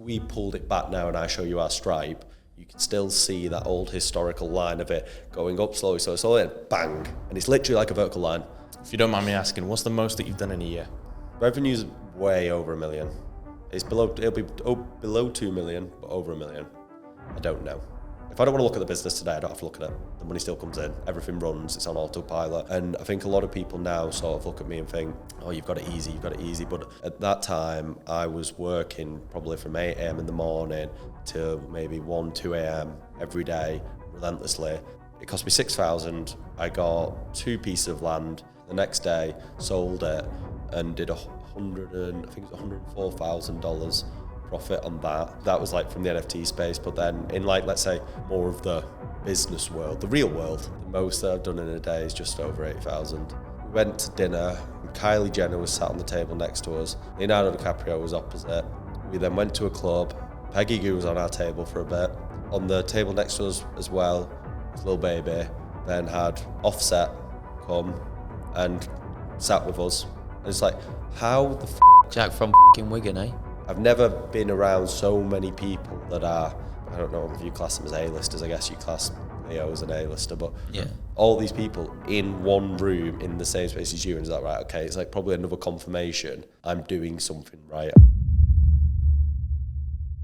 we pulled it back now and I show you our stripe, you can still see that old historical line of it going up slowly, and bang. And it's literally like a vertical line. If you don't mind me asking, what's the most that you've done in a year? Revenue's way over $1 million. It'll be below 2 million, but over $1 million. I don't know. If I don't want to look at the business today, I don't have to look at it. The money still comes in, everything runs, it's on autopilot. And I think a lot of people now sort of look at me and think, oh, you've got it easy. But at that time, I was working probably from 8 a.m. in the morning till maybe 1, 2 a.m. every day, relentlessly. It cost me $6,000. I got 2 pieces of land. The next day, sold it and did $104,000 profit on that. That was like from the NFT space, but then in like, let's say, more of the business world, the real world, the most that I've done in a day is just over 8,000. We went to dinner, and Kylie Jenner was sat on the table next to us. Leonardo DiCaprio was opposite. We then went to a club. Peggy Gou was on our table for a bit. On the table next to us as well was Lil Baby. Then had Offset come and sat with us. And it's like, how the Jack from Wigan, eh? I've never been around so many people that are, I don't know if you class them as A-listers, I guess you class Leo as an A-lister, but yeah, all these people in one room in the same space as you, and is that right? Okay, it's like probably another confirmation I'm doing something right.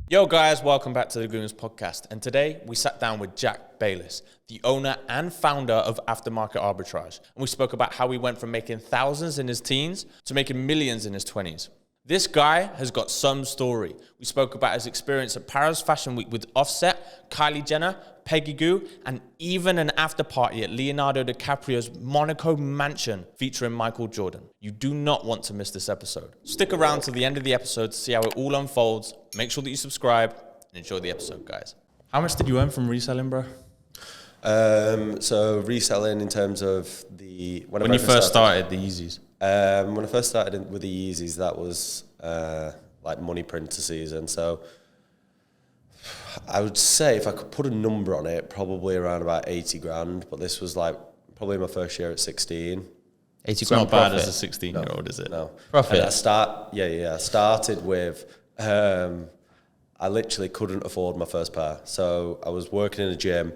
Yo guys, welcome back to the Gooms podcast. And today we sat down with Jack Baylis, the owner and founder of Aftermarket Arbitrage. And we spoke about how he went from making thousands in his teens to making millions in his 20s. This guy has got some story. We spoke about his experience at Paris Fashion Week with Offset, Kylie Jenner, Peggy Gou, and even an after party at Leonardo DiCaprio's Monaco mansion featuring Michael Jordan. You do not want to miss this episode. Stick around till the end of the episode to see how it all unfolds. Make sure that you subscribe and enjoy the episode, guys. How much did you earn from reselling, bro? So reselling in terms of when you first started the Yeezys. When I first started with the Yeezys, that was like money printer season. So I would say if I could put a number on it, probably around about 80 grand. But this was like probably my first year at 16. 80 grand not bad as a 16-year-old, is it? No. Profit? I started with, I literally couldn't afford my first pair. So I was working in a gym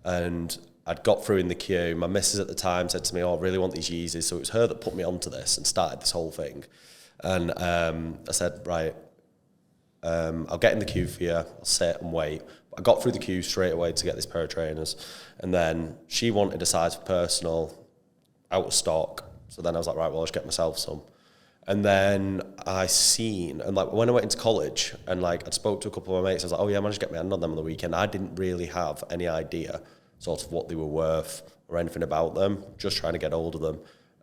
and I'd got through in the queue. My missus at the time said to me, oh, I really want these Yeezys. So it was her that put me onto this and started this whole thing. And I said, right, I'll get in the queue for you. I'll sit and wait. I got through the queue straight away to get this pair of trainers. And then she wanted a size for personal, out of stock. So then I was like, right, well, I'll just get myself some. And then and like when I went into college and like I'd spoke to a couple of my mates, I was like, oh yeah, I managed to get my hand on them on the weekend. I didn't really have any idea sort of what they were worth or anything about them, just trying to get hold of them.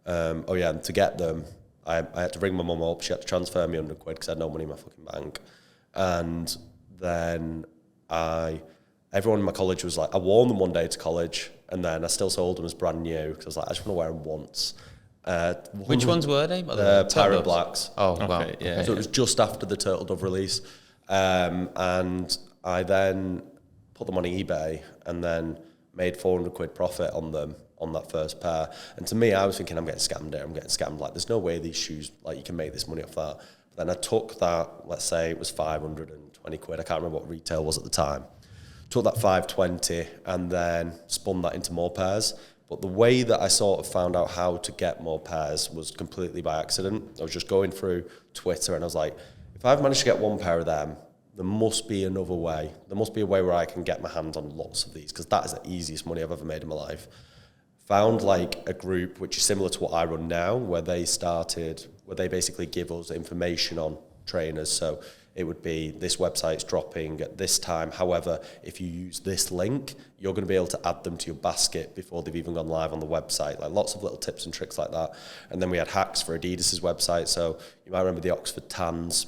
And to get them, I had to ring my mum up. She had to transfer me £100 because I had no money in my fucking bank. And then everyone in my college was like, I wore them one day to college and then I still sold them as brand new because I was like, I just want to wear them once. Which ones were they? The Pirate Blacks. Oh, wow. Okay, yeah. So it was just after the Turtle Dove release. And I then put them on eBay and then made £400 profit on them on that first pair. And to me, I was thinking, I'm getting scammed here. I'm getting scammed. Like, there's no way these shoes, like, you can make this money off that. But then I took that, let's say it was £520. I can't remember what retail was at the time. Took that 520 and then spun that into more pairs. But the way that I sort of found out how to get more pairs was completely by accident. I was just going through Twitter and I was like, if I've managed to get one pair of them, there must be another way. There must be a way where I can get my hands on lots of these because that is the easiest money I've ever made in my life. Found like a group which is similar to what I run now, where they basically give us information on trainers. So it would be this website's dropping at this time. However, if you use this link, you're going to be able to add them to your basket before they've even gone live on the website. Like lots of little tips and tricks like that. And then we had hacks for Adidas's website. So you might remember the Oxford Tans.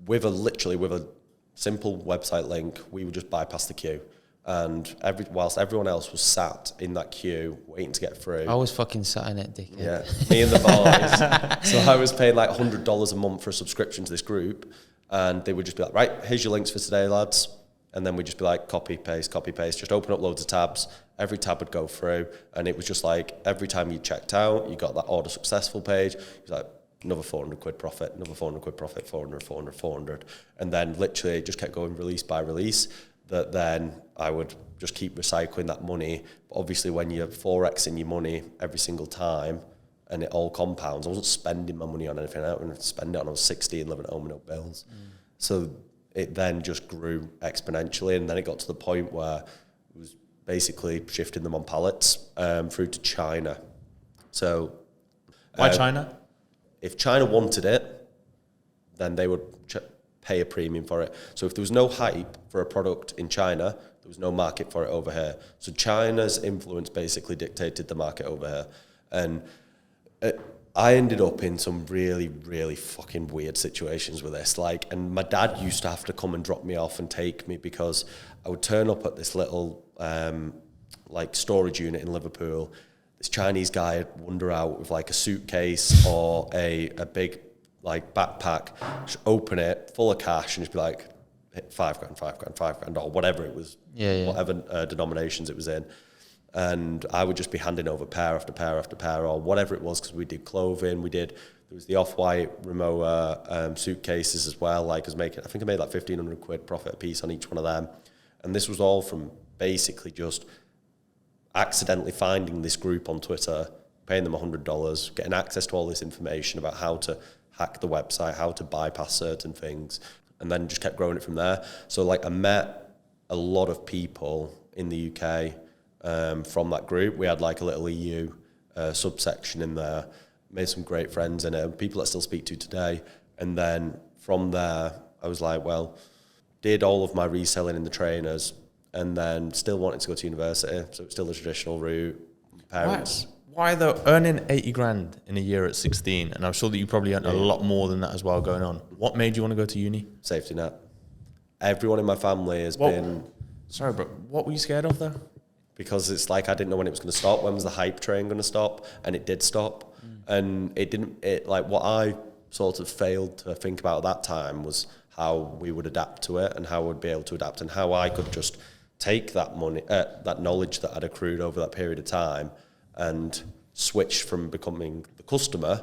With a simple website link, we would just bypass the queue. And whilst everyone else was sat in that queue waiting to get through. I was fucking sat in it, dickhead. Yeah, me and the boys. So I was paying like $100 a month for a subscription to this group. And they would just be like, right, here's your links for today, lads. And then we'd just be like, copy, paste, just open up loads of tabs. Every tab would go through. And it was just like, every time you checked out, you got that order successful page. It was like, another 400 quid profit, another 400 quid profit, 400, 400, 400. And then literally it just kept going release by release, that then I would just keep recycling that money. But obviously when you're Forexing your money every single time and it all compounds, I wasn't spending my money on anything. I didn't spend it on, I was 16, living at home with no bills. So it then just grew exponentially. And then it got to the point where it was basically shifting them on pallets through to China. So Why China? If China wanted it, then they would pay a premium for it. So if there was no hype for a product in China, there was no market for it over here. So China's influence basically dictated the market over here. And I ended up in some really, really fucking weird situations with this. Like, and my dad used to have to come and drop me off and take me, because I would turn up at this little like storage unit in Liverpool. This Chinese guy would wander out with like a suitcase or a big like backpack, just open it full of cash and just be like, £5,000, or whatever it was, whatever denominations it was in. And I would just be handing over pair after pair after pair, or whatever it was, because we did clothing, there was the Off-White Rimowa suitcases as well. Like I think I made like 1,500 quid profit a piece on each one of them. And this was all from basically just accidentally finding this group on Twitter, paying them $100, getting access to all this information about how to hack the website, how to bypass certain things, and then just kept growing it from there. So like I met a lot of people in the UK from that group. We had like a little EU subsection in there, made some great friends in it, people that I still speak to today. And then from there, I was like, well, did all of my reselling in the trainers, and then still wanted to go to university, so it's still the traditional route. Parents. Why though? Earning 80 grand in a year at 16, and I'm sure that you probably earned a lot more than that as well going on. What made you want to go to uni? Safety net. Everyone in my family has been... Sorry, but what were you scared of though? Because it's like I didn't know when it was going to stop. When was the hype train going to stop? And it did stop. And it didn't... Like what I sort of failed to think about at that time was how we would adapt to it and how we'd be able to adapt, and how I could just take that money, that knowledge that I'd accrued over that period of time, and switch from becoming the customer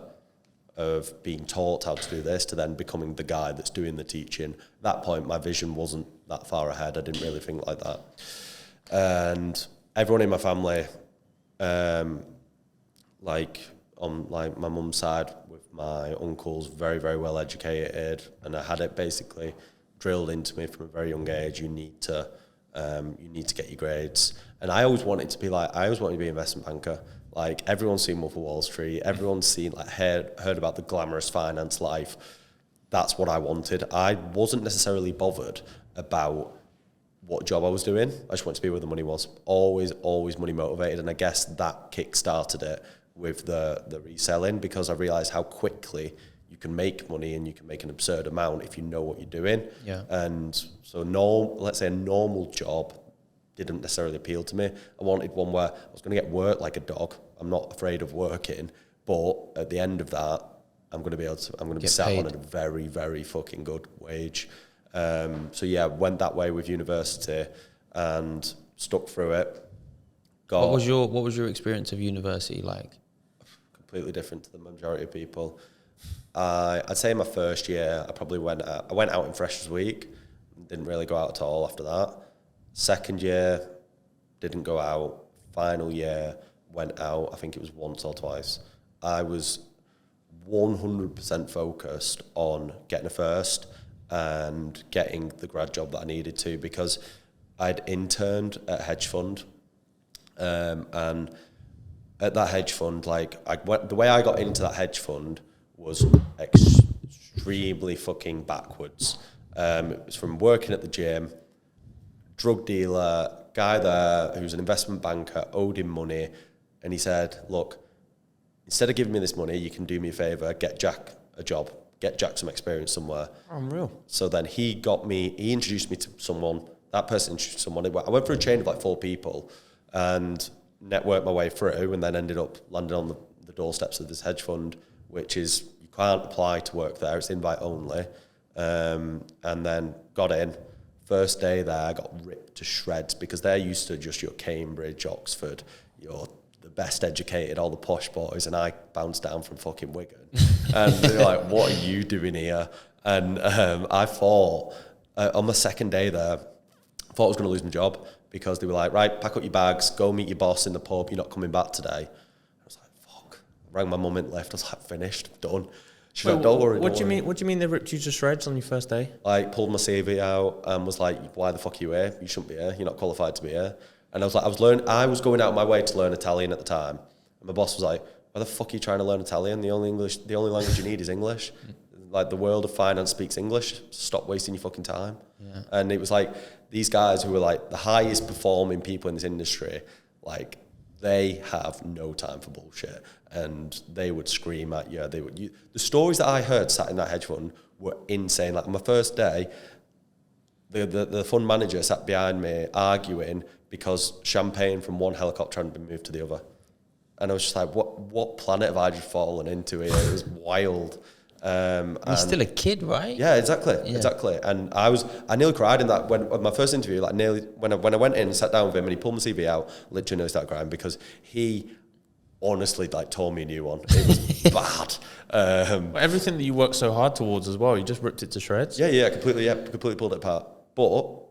of being taught how to do this to then becoming the guy that's doing the teaching. At that point, my vision wasn't that far ahead. I didn't really think like that. And everyone in my family, like on like my mum's side with my uncles, very, very well educated, and I had it basically drilled into me from a very young age. You need to get your grades. And I always wanted to be an investment banker. Like everyone's seen Wolf of Wall Street, everyone's seen heard about the glamorous finance life. That's what I wanted. I wasn't necessarily bothered about what job I was doing. I just wanted to be where the money was. Always money motivated. And I guess that kick-started it with the reselling, because I realized how quickly you can make money and you can make an absurd amount if you know what you're doing. Yeah. And so let's say a normal job didn't necessarily appeal to me. I wanted one where I was going to get work like a dog. I'm not afraid of working, but at the end of that, I'm going to be sat on a very, very fucking good wage. So yeah, went that way with university and stuck through it. What was your experience of university like? Completely different to the majority of people. I'd say in my first year, I went out in Freshers Week, didn't really go out at all after that. Second year, didn't go out. Final year, went out, I think it was once or twice. I was 100% focused on getting a first and getting the grad job that I needed to, because I'd interned at a hedge fund, and at that hedge fund, the way I got into that hedge fund was extremely fucking backwards. It was from working at the gym, drug dealer, guy there who's an investment banker, owed him money, and he said, look, instead of giving me this money, you can do me a favour, get Jack a job, get Jack some experience somewhere. Unreal. So then he introduced me to someone, that person introduced someone. I went through a chain of 4 people and networked my way through, and then ended up landing on the doorsteps of this hedge fund, which is, you can't apply to work there, it's invite only. And then got in. First day there, I got ripped to shreds, because they're used to just your Cambridge, Oxford, the the best educated, all the posh boys, and I bounced down from fucking Wigan. And they're like, what are you doing here? And I thought, on the second day there, I thought I was going to lose my job because they were like, right, pack up your bags, go meet your boss in the pub, you're not coming back today. I was like, fuck. I rang my mum and left. I was like, finished, done. She was like, don't worry. What do you mean they ripped you to shreds on your first day? Like, pulled my CV out and was like, why the fuck are you here? You shouldn't be here. You're not qualified to be here. And I was like, I was going out of my way to learn Italian at the time. And my boss was like, why the fuck are you trying to learn Italian? The only language you need is English. Like, the world of finance speaks English. Stop wasting your fucking time. Yeah. And it was like, these guys who were like the highest performing people in this industry, like, they have no time for bullshit. And they would scream at you. The stories that I heard sat in that hedge fund were insane. Like, on my first day, the fund manager sat behind me arguing because champagne from one helicopter hadn't been moved to the other. And I was just like, what planet have I just fallen into here? It was wild. You're still a kid, right? Yeah, exactly. And I nearly cried in that when my first interview, like when I went in and sat down with him and he pulled my CV out, literally nearly started crying because he honestly like tore me a new one. It was bad. But everything that you worked so hard towards as well, you just ripped it to shreds. Yeah, completely pulled it apart. But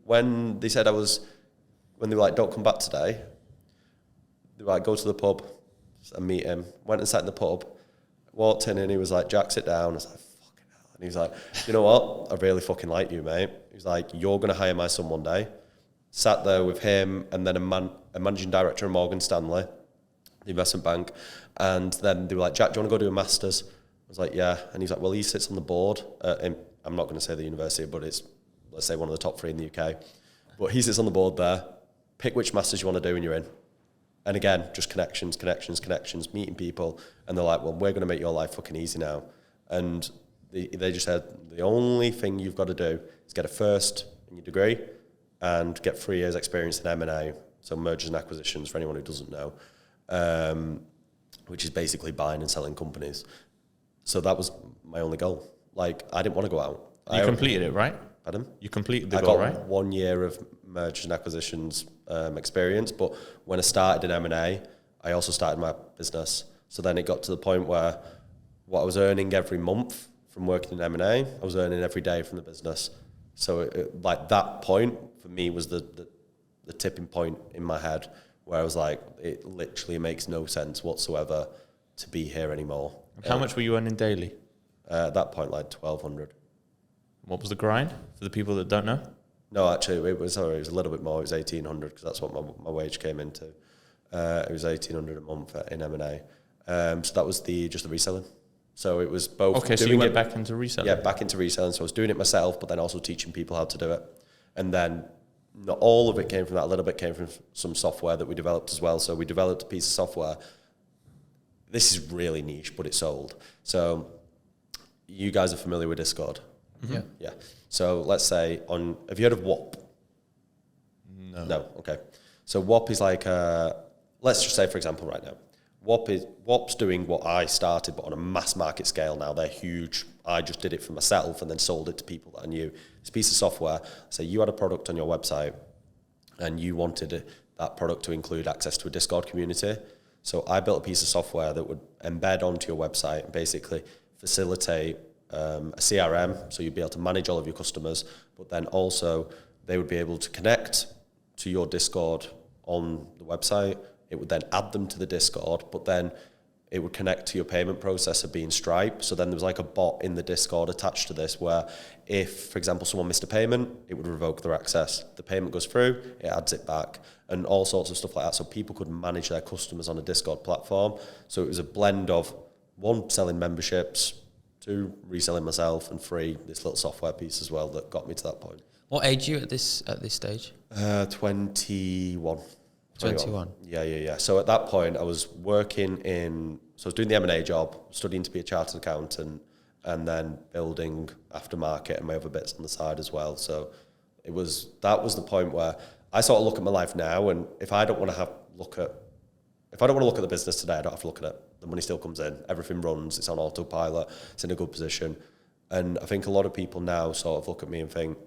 when they said when they were like, don't come back today, they were like, go to the pub and meet him. Went and sat in the pub, walked in and he was like, Jack, sit down. I was like, fucking hell. And he was like, you know what? I really fucking like you, mate. He was like, you're going to hire my son one day. Sat there with him and then a managing director of Morgan Stanley, the investment bank. And then they were like, Jack, do you want to go do a master's? I was like, yeah. And he's like, well, he sits on the board. I'm not going to say the university, but it's, let's say, one of the top 3 in the UK. But he sits on the board there. Pick which masters you want to do and you're in. And again, just connections, meeting people. And they're like, well, we're going to make your life fucking easy now. And they just said, the only thing you've got to do is get a first in your degree and get 3 years experience in M&A, so mergers and acquisitions for anyone who doesn't know, which is basically buying and selling companies. So that was my only goal. Like, I didn't want to go out. You completed it, right? Pardon? You completed the goal, right? I got 1 year of mergers and acquisitions experience, but when I started in M&A, I also started my business. So then it got to the point where what I was earning every month from working in M&A, I was earning every day from the business. So like that point for me was the tipping point in my head where I was like, it literally makes no sense whatsoever to be here anymore. How much were you earning daily? At that point, like 1,200. What was the grind for the people that don't know? No, actually, it was a little bit more. It was 1,800 because that's what my wage came into. It was 1,800 a month in M&A. So that was just the reselling. So it was both. Okay, so you went back into reselling. Yeah, back into reselling. So I was doing it myself, but then also teaching people how to do it. And then not all of it came from that. A little bit came from some software that we developed as well. So we developed a piece of software. This is really niche, but it sold. So you guys are familiar with Discord? Mm-hmm. Yeah. So let's say have you heard of WAP? No. Okay. So WAP is like let's just say, for example, right now, WAP's doing what I started, but on a mass market scale now. They're huge. I just did it for myself and then sold it to people that I knew. This piece of software, say you had a product on your website and you wanted that product to include access to a Discord community. So I built a piece of software that would embed onto your website and basically facilitate a CRM, so you'd be able to manage all of your customers, but then also they would be able to connect to your Discord on the website. It would then add them to the Discord, but then it would connect to your payment processor being Stripe. So then there was like a bot in the Discord attached to this where if, for example, someone missed a payment, it would revoke their access. The payment goes through, it adds it back, and all sorts of stuff like that. So people could manage their customers on a Discord platform. So it was a blend of, 1, selling memberships, 2, reselling myself, and 3, this little software piece as well that got me to that point. What age are you at this stage? 21. 21. Yeah. So at that point, I was working so I was doing the M&A job, studying to be a chartered accountant, and then building aftermarket and my other bits on the side as well. So that was the point where I sort of look at my life now, and if I don't want to look at the business today, I don't have to look at it. The money still comes in, everything runs, it's on autopilot, it's in a good position. And I think a lot of people now sort of look at me and think,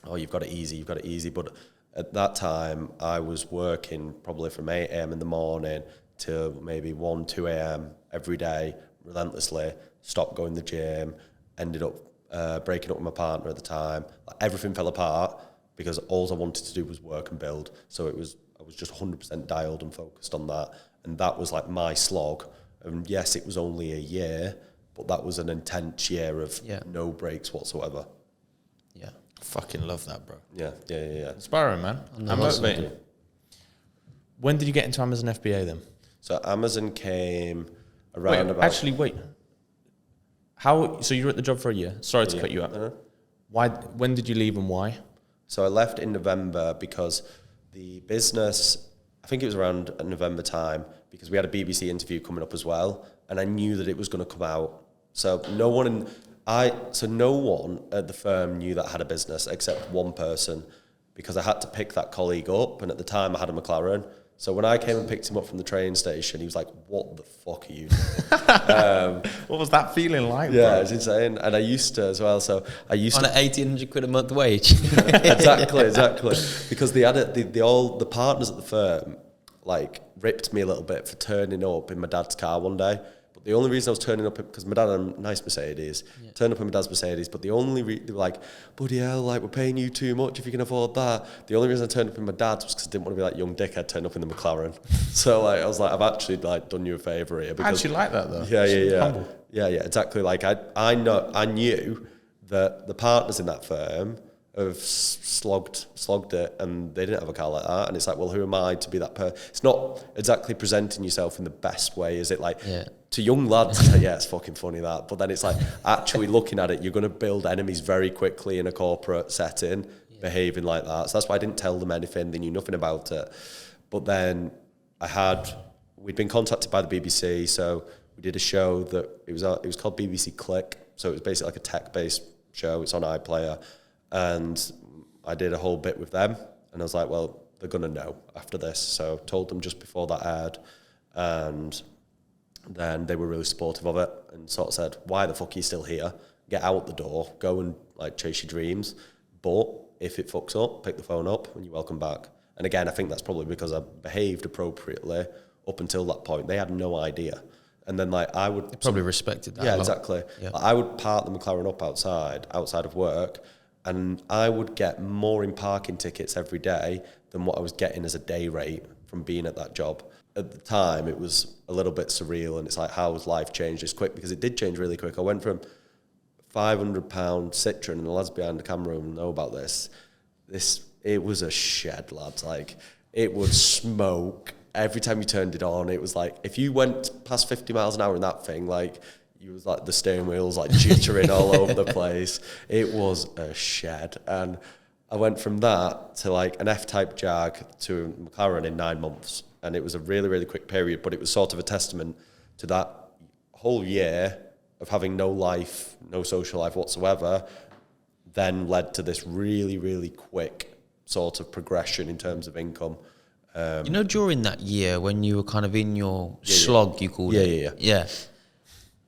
oh, you've got it easy. But At that time, I was working probably from 8 a.m. in the morning till maybe 1, 2 a.m. every day, relentlessly, stopped going to the gym, ended up breaking up with my partner at the time. Like, everything fell apart because all I wanted to do was work and build. So I was just 100% dialed and focused on that. And that was like my slog. And yes, it was only a year, but that was an intense year of no breaks whatsoever. Yeah. Fucking love that, bro. Yeah. Inspiring, man. And motivating. When did you get into Amazon FBA then? So Amazon came around about... Wait. So you were at the job for a year. Sorry to cut you up. Why? When did you leave and why? So I left in November because the business, I think it was around November time, because we had a BBC interview coming up as well, and I knew that it was going to come out. So no one at the firm knew that I had a business except one person, because I had to pick that colleague up, and at the time I had a McLaren. So when I came and picked him up from the train station, he was like, "What the fuck are you doing?" What was that feeling like? Yeah, bro? it's insane. And I used to as well. So I used on to... an 1,800 quid a month wage. Exactly. Because the partners at the firm, like, ripped me a little bit for turning up in my dad's car one day. But the only reason I was turning up, because my dad had a nice Mercedes, turned up in my dad's Mercedes, but the only they were like, "Bloody hell, like, we're paying you too much if you can afford that." The only reason I turned up in my dad's was because I didn't want to be like young dickhead turn up in the McLaren. So like, I was like, I've actually like done you a favour here. I actually like that though. Yeah. Humble. Yeah, exactly. Like I knew that the partners in that firm have slogged it, and they didn't have a car like that. And it's like, well, who am I to be that person? It's not exactly presenting yourself in the best way, is it? Like, to young lads, it's like, yeah, it's fucking funny that. But then it's like, actually looking at it, you're going to build enemies very quickly in a corporate setting, behaving like that. So that's why I didn't tell them anything. They knew nothing about it. But then we'd been contacted by the BBC, so we did a show that it was called BBC Click. So it was basically like a tech-based show. It's on iPlayer. And I did a whole bit with them, and I was like, well, they're going to know after this. So told them just before that aired, and then they were really supportive of it and sort of said, why the fuck are you still here? Get out the door, go and like chase your dreams. But if it fucks up, pick the phone up and you're welcome back. And again, I think that's probably because I behaved appropriately up until that point. They had no idea. And then like I would... They probably respected that. Yeah, exactly. Yeah. Like, I would park the McLaren up outside of work, and I would get more in parking tickets every day than what I was getting as a day rate from being at that job. At the time, it was a little bit surreal, and it's like, how has life changed this quick? Because it did change really quick. I went from £500 Citroen, and the lads behind the camera will know about this. It was a shed, lads. Like, it would smoke every time you turned it on. It was like, if you went past 50 miles an hour in that thing, like, you was like the steering wheels like jittering all over the place. It was a shed. And I went from that to like an F-type Jag to a McLaren in 9 months. And it was a really, really quick period, but it was sort of a testament to that whole year of having no life, no social life whatsoever, then led to this really, really quick sort of progression in terms of income. During that year when you were kind of in your slog, you called it. Yeah.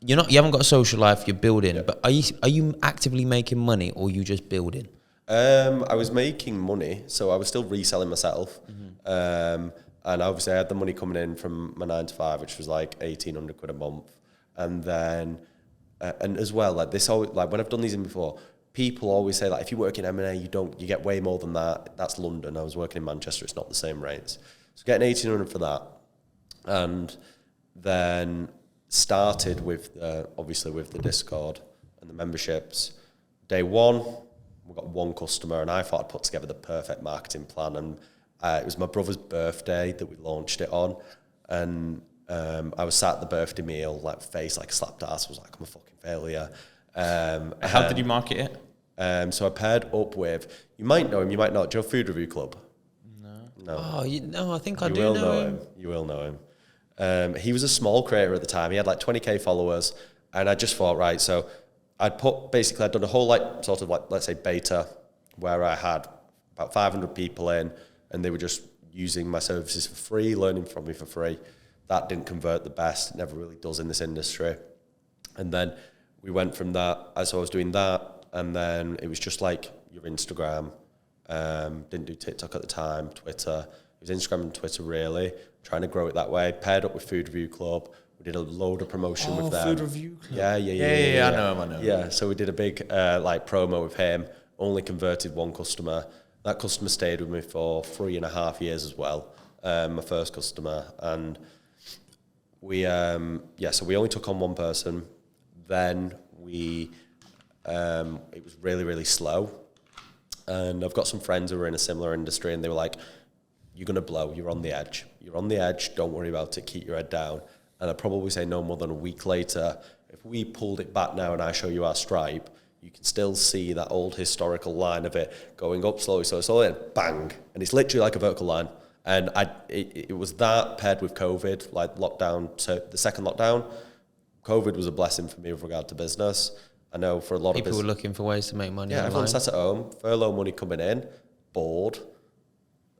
You haven't got a social life, you're building, but are you actively making money, or are you just building? I was making money, so I was still reselling myself. And obviously I had the money coming in from my 9 to 5, which was like 1,800 quid a month. And then, and as well, like this always, like when I've done these in before, people always say like, if you work in M&A, you get way more than that. That's London. I was working in Manchester. It's not the same rates. So getting 1,800 for that. And then started with obviously with the Discord and the memberships. Day one, we got one customer, and I thought I'd put together the perfect marketing plan. And it was my brother's birthday that we launched it on. And I was sat at the birthday meal, like face like slapped ass. I was like, I'm a fucking failure. How did you market it? So I paired up with, you might know him, you might not. Do you know Food Review Club? No. Oh, I think I do know him. You will know him. He was a small creator at the time. He had like 20k followers, and I just thought, right, so I'd done a whole like sort of like, let's say beta, where I had about 500 people in, and they were just using my services for free, learning from me for free. That didn't convert the best. It never really does in this industry. And then we went from that, so I was doing that, and then it was just like your Instagram, Didn't do TikTok at the time, Twitter. It was Instagram and Twitter, really, trying to grow it that way. Paired up with Food Review Club. We did a load of promotion with them. Food Review Club. Yeah. I know him. Yeah, so we did a big promo with him. Only converted one customer. That customer stayed with me for 3.5 years as well. My first customer, and we so we only took on one person. Then it was really, really slow. And I've got some friends who are in a similar industry, and they were like, "You're gonna blow. You're on the edge. You're on the edge. Don't worry about it. Keep your head down." And I'd probably say no more than a week later, if we pulled it back now and I show you our stripe, you can still see that old historical line of it going up slowly, and bang. And it's literally like a vertical line. And it was that paired with COVID, like lockdown. So the second lockdown, COVID was a blessing for me with regard to business. I know for a lot of people were looking for ways to make money. Yeah, online. everyone sat at home, furlough money coming in, bored.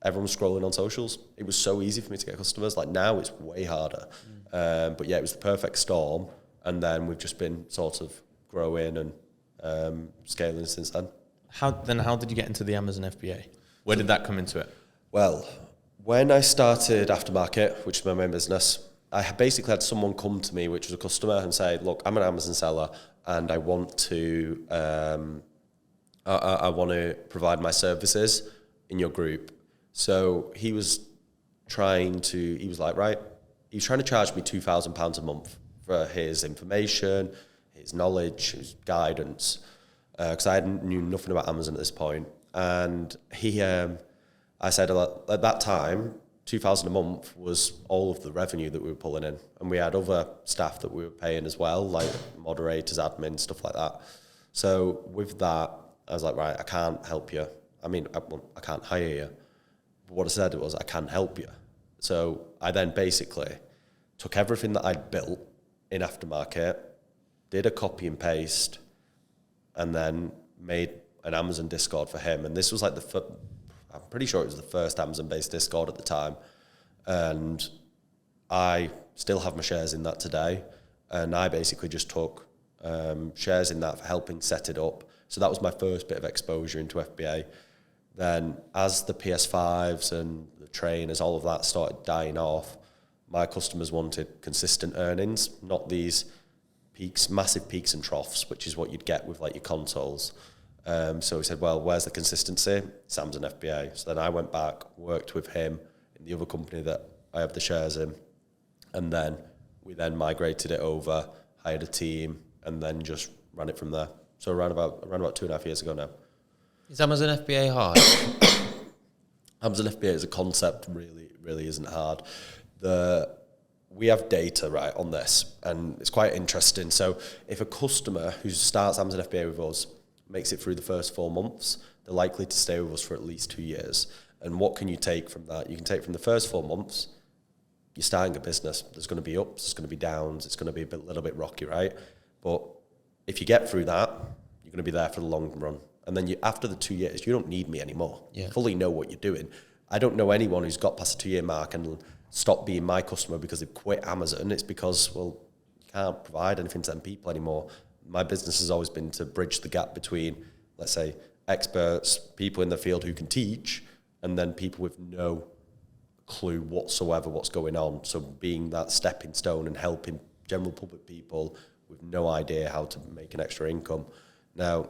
Everyone was scrolling on socials. It was so easy for me to get customers. Like now, it's way harder. But yeah, it was the perfect storm. And then we've just been sort of growing and scaling since then. How did you get into the Amazon FBA? Where did that come into it? Well, when I started Aftermarket, which is my main business, I basically had someone come to me, which was a customer, and say, "Look, I'm an Amazon seller, and I want to provide my services in your group." So he was trying to charge me £2,000 a month for his information, his knowledge, his guidance, because I knew nothing about Amazon at this point. And I said at that time, $2,000 a month was all of the revenue that we were pulling in. And we had other staff that we were paying as well, like moderators, admin, stuff like that. So with that, I was like, right, I can't help you. I mean, I can't hire you. But what I said was, I can help you. So I then basically took everything that I'd built in Aftermarket, did a copy and paste, and then made an Amazon Discord for him. And this was like I'm pretty sure it was the first Amazon-based Discord at the time. And I still have my shares in that today. And I basically just took shares in that for helping set it up. So that was my first bit of exposure into FBA. Then as the PS5s and the trainers, all of that started dying off, my customers wanted consistent earnings, not these peaks, massive peaks and troughs, which is what you'd get with like your consoles. So we said, well, where's the consistency? It's Amazon FBA. So then I went back, worked with him in the other company that I have the shares in. And then we then migrated it over, hired a team, and then just ran it from there. So around about 2.5 years ago now. Is Amazon FBA hard? Amazon FBA as a concept really isn't hard. We have data, right, on this, and it's quite interesting. So if a customer who starts Amazon FBA with us makes it through the first 4 months, they're likely to stay with us for at least 2 years. And what can you take from that? You can take from the first 4 months, you're starting a business. There's going to be ups, there's going to be downs, it's going to be a little bit rocky, right? But if you get through that, you're going to be there for the long run. And then after the 2 years, you don't need me anymore. Yeah. Fully know what you're doing. I don't know anyone who's got past the 2-year mark and stopped being my customer because they've quit Amazon. It's because, well, you can't provide anything to them people anymore. My business has always been to bridge the gap between, let's say, experts, people in the field who can teach, and then people with no clue whatsoever what's going on. So being that stepping stone and helping general public people with no idea how to make an extra income. Now,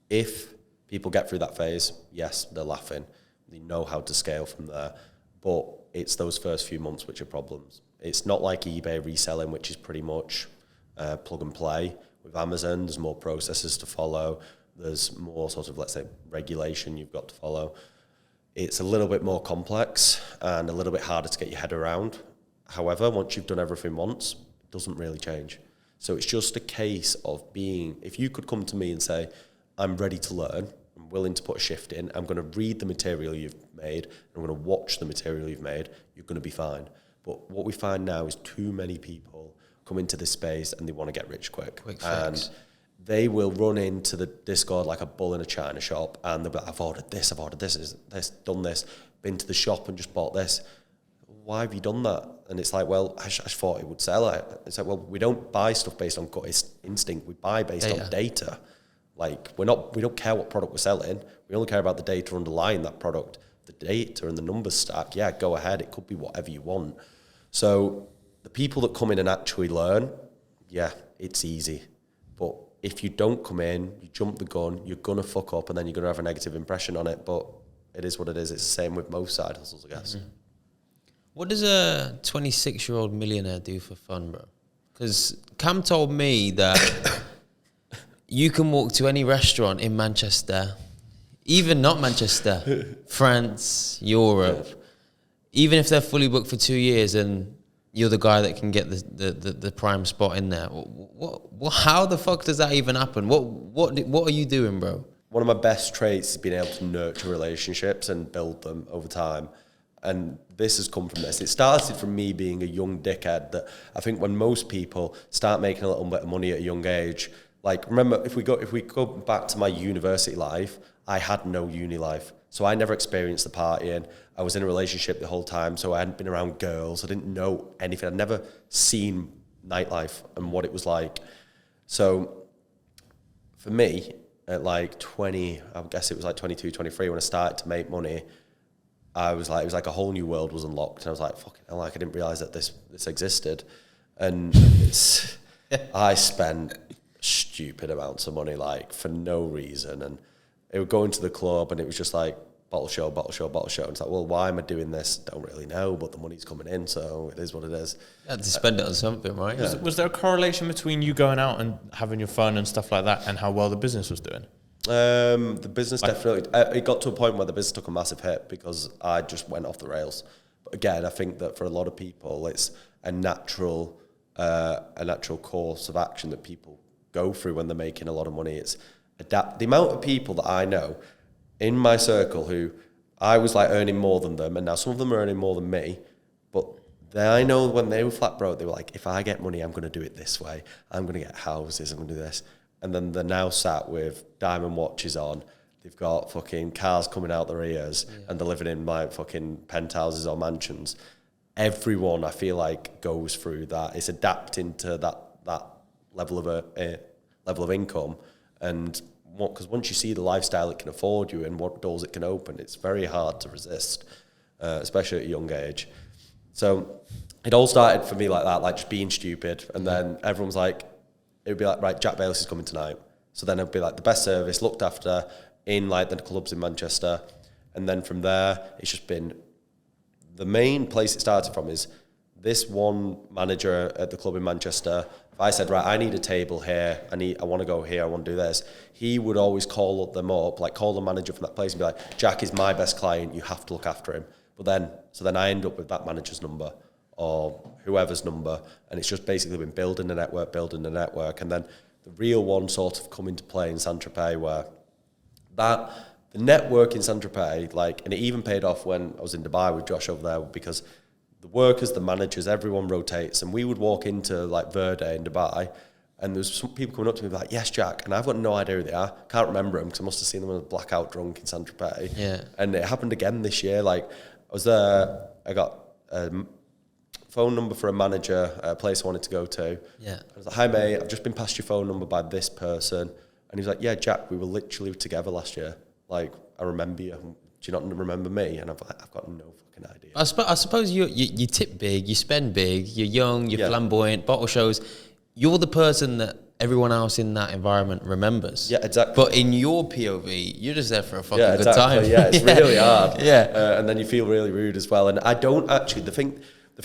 if people get through that phase, yes, they're laughing. They know how to scale from there. But it's those first few months which are problems. It's not like eBay reselling, which is pretty much plug and play. With Amazon, there's more processes to follow. There's more sort of, let's say, regulation you've got to follow. It's a little bit more complex and a little bit harder to get your head around. However, once you've done everything once, it doesn't really change. So it's just a case of if you could come to me and say, I'm ready to learn, I'm willing to put a shift in, I'm going to read the material you've made, and I'm going to watch the material you've made, you're going to be fine. But what we find now is too many people come into this space and they want to get rich quick. And they will run into the Discord like a bull in a china shop, and they'll be like, I've ordered this, done this, been to the shop and just bought this. Why have you done that? And it's like, well, I just thought it would sell. It's like, well, we don't buy stuff based on gut instinct. We buy based on data. Like, we don't care what product we're selling. We only care about the data underlying that product. The data and the numbers stack, yeah, go ahead. It could be whatever you want. So the people that come in and actually learn, yeah, it's easy. But if you don't come in, you jump the gun, you're going to fuck up and then you're going to have a negative impression on it. But it is what it is. It's the same with most side hustles, I guess. Mm-hmm. What does a 26-year-old millionaire do for fun, bro? Because Cam told me that you can walk to any restaurant in Manchester, even not Manchester, France, Europe, even if they're fully booked for 2 years and you're the guy that can get the prime spot in there. How the fuck does that even happen? What are you doing, bro? One of my best traits is being able to nurture relationships and build them over time. And this has come from this. It started from me being a young dickhead that I think when most people start making a little bit of money at a young age, like, remember, if we go back to my university life, I had no uni life. So I never experienced the partying. I was in a relationship the whole time, so I hadn't been around girls. I didn't know anything. I'd never seen nightlife and what it was like. So for me, at like 20, I guess it was like 22, 23, when I started to make money, I was like, it was like a whole new world was unlocked. And I was like, fucking hell, like, I didn't realize that this existed. And I spent stupid amounts of money, like, for no reason. And it would go into the club and it was just like bottle show. And it's like, well, why am I doing this? Don't really know, but the money's coming in, so it is what it is. You had to spend it on something, right? Yeah. Was there a correlation between you going out and having your fun and stuff like that and how well the business was doing? The business definitely, it got to a point where the business took a massive hit because I just went off the rails. But again, I think that for a lot of people, it's a natural course of action that people go through when they're making a lot of money. It's the amount of people that I know in my circle who I was like earning more than them, and now some of them are earning more than me, but I know when they were flat broke, they were like, if I get money, I'm going to do it this way. I'm going to get houses, I'm going to do this. And then they're now sat with diamond watches on. They've got fucking cars coming out their ears, and they're living in like fucking penthouses or mansions. Everyone, I feel like, goes through that. It's adapting to that level of income, and because once you see the lifestyle it can afford you and what doors it can open, it's very hard to resist, especially at a young age. So it all started for me like that, like just being stupid, and then everyone's like, it would be like, right, Jack Baylis is coming tonight. So then it'd be like the best service, looked after in like the clubs in Manchester. And then from there, it's just been, the main place it started from is this one manager at the club in Manchester. If I said, right, I need a table here, I want to go here, I want to do this, he would always call them up, like call the manager from that place and be like, Jack is my best client, you have to look after him. So then I end up with that manager's number or whoever's number, and it's just basically been building the network, and then the real one sort of come into play in Saint-Tropez, where the network in Saint-Tropez, like, and it even paid off when I was in Dubai with Josh over there, because the workers, the managers, everyone rotates, and we would walk into like Verde in Dubai, and there's some people coming up to me like, yes, Jack, and I've got no idea who they are, can't remember them because I must have seen them when I was blackout drunk in Saint-Tropez. Yeah. And it happened again this year. Like, I was there, I got phone number for a manager at a place I wanted to go to. Yeah. I was like, hi mate, I've just been passed your phone number by this person. And he was like, yeah, Jack, we were literally together last year. Like, I remember you. Do you not remember me? And I've got no fucking idea. I suppose you tip big, you spend big, you're young, you're flamboyant, bottle shows. You're the person that everyone else in that environment remembers. Yeah, exactly. But in your POV, you're just there for a fucking good time. Yeah, it's really hard. Yeah. And then you feel really rude as well. And I don't actually, the thing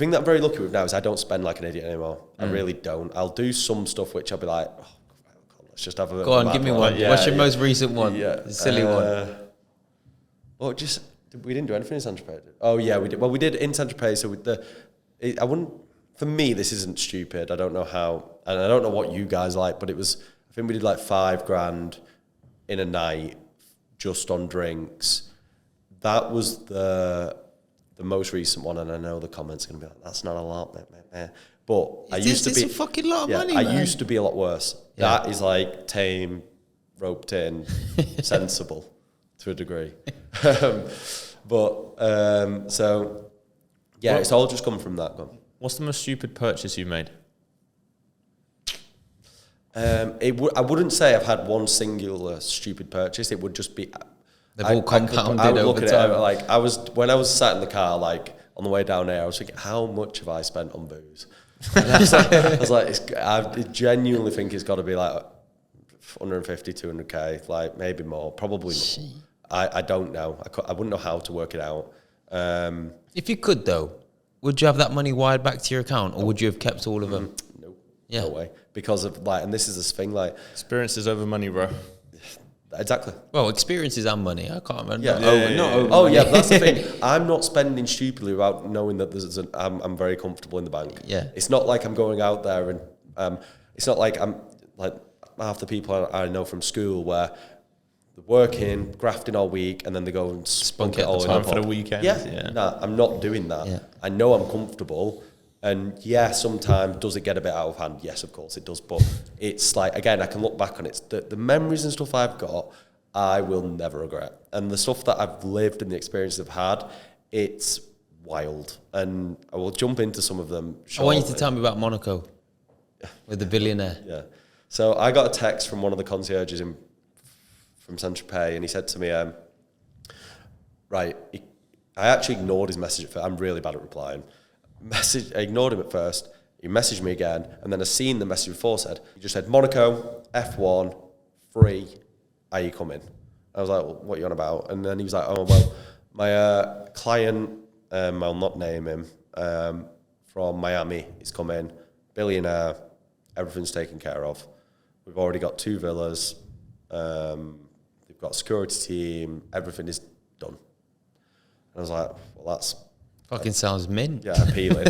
that I'm very lucky with now is I don't spend like an idiot anymore. I really don't. I'll do some stuff which I'll be like, oh, let's just have a... Go on, give me one. What's your most recent one? Yeah. The silly one. Well, we didn't do anything in Saint-Tropez. Oh, yeah, we did. Well, we did in Saint-Tropez, so I wouldn't... For me, this isn't stupid. I don't know how... And I don't know what you guys like, but it was... I think we did like $5,000 in a night just on drinks. That was the most recent one, and I know the comments are going to be like, that's not a lot, mate. But I used to be... It's a fucking lot of money, I man. used to be a lot worse. Yeah. That is like tame, roped in, sensible to a degree. So, yeah, it's all just come from that. What's the most stupid purchase you've made? I wouldn't say I've had one singular stupid purchase. It would just be they've all compounded I would over look at time. it like when I was sat in the car, like on the way down here, I was thinking, how much have I spent on booze? And I was like, I genuinely think it's got to be like 150, 200k, like maybe more, probably more. I don't know. I wouldn't know how to work it out. If you could, though, would you have that money wired back to your account, or would you have kept all of them? No, Yeah. no way. Because of like, and this is this thing, like Experiences over money, bro. exactly. Well, experiences and money. I can't remember. Yeah. Oh yeah, that's the thing. I'm not spending stupidly without knowing that I'm very comfortable in the bank. Yeah. It's not like I'm going out there and it's not like I'm like half the people I know from school where they're working, grafting all week, and then they go and spunk it all in time for the weekend. Yeah. Nah, I'm not doing that. Yeah. I know I'm comfortable. And yeah, sometimes does it get a bit out of hand? Yes, of course it does. But it's like, again, I can look back on it. The memories and stuff I've got, I will never regret. And the stuff that I've lived and the experiences I've had, it's wild. And I will jump into some of them shortly. I want you to tell me about Monaco with the billionaire. Yeah. So I got a text from one of the concierges from Saint-Tropez, and he said to me, I actually ignored his message at first. I'm really bad at replying. I ignored him at first. He messaged me again, and then I seen the message before he just said, Monaco, F1, free, are you coming? I was like, well, what are you on about? And then he was like, oh, well, my client, I'll not name him, from Miami is coming, billionaire, everything's taken care of. We've already got 2 villas, they've got a security team, everything is done. And I was like, well, that's... Fucking sounds mint. Yeah, appealing.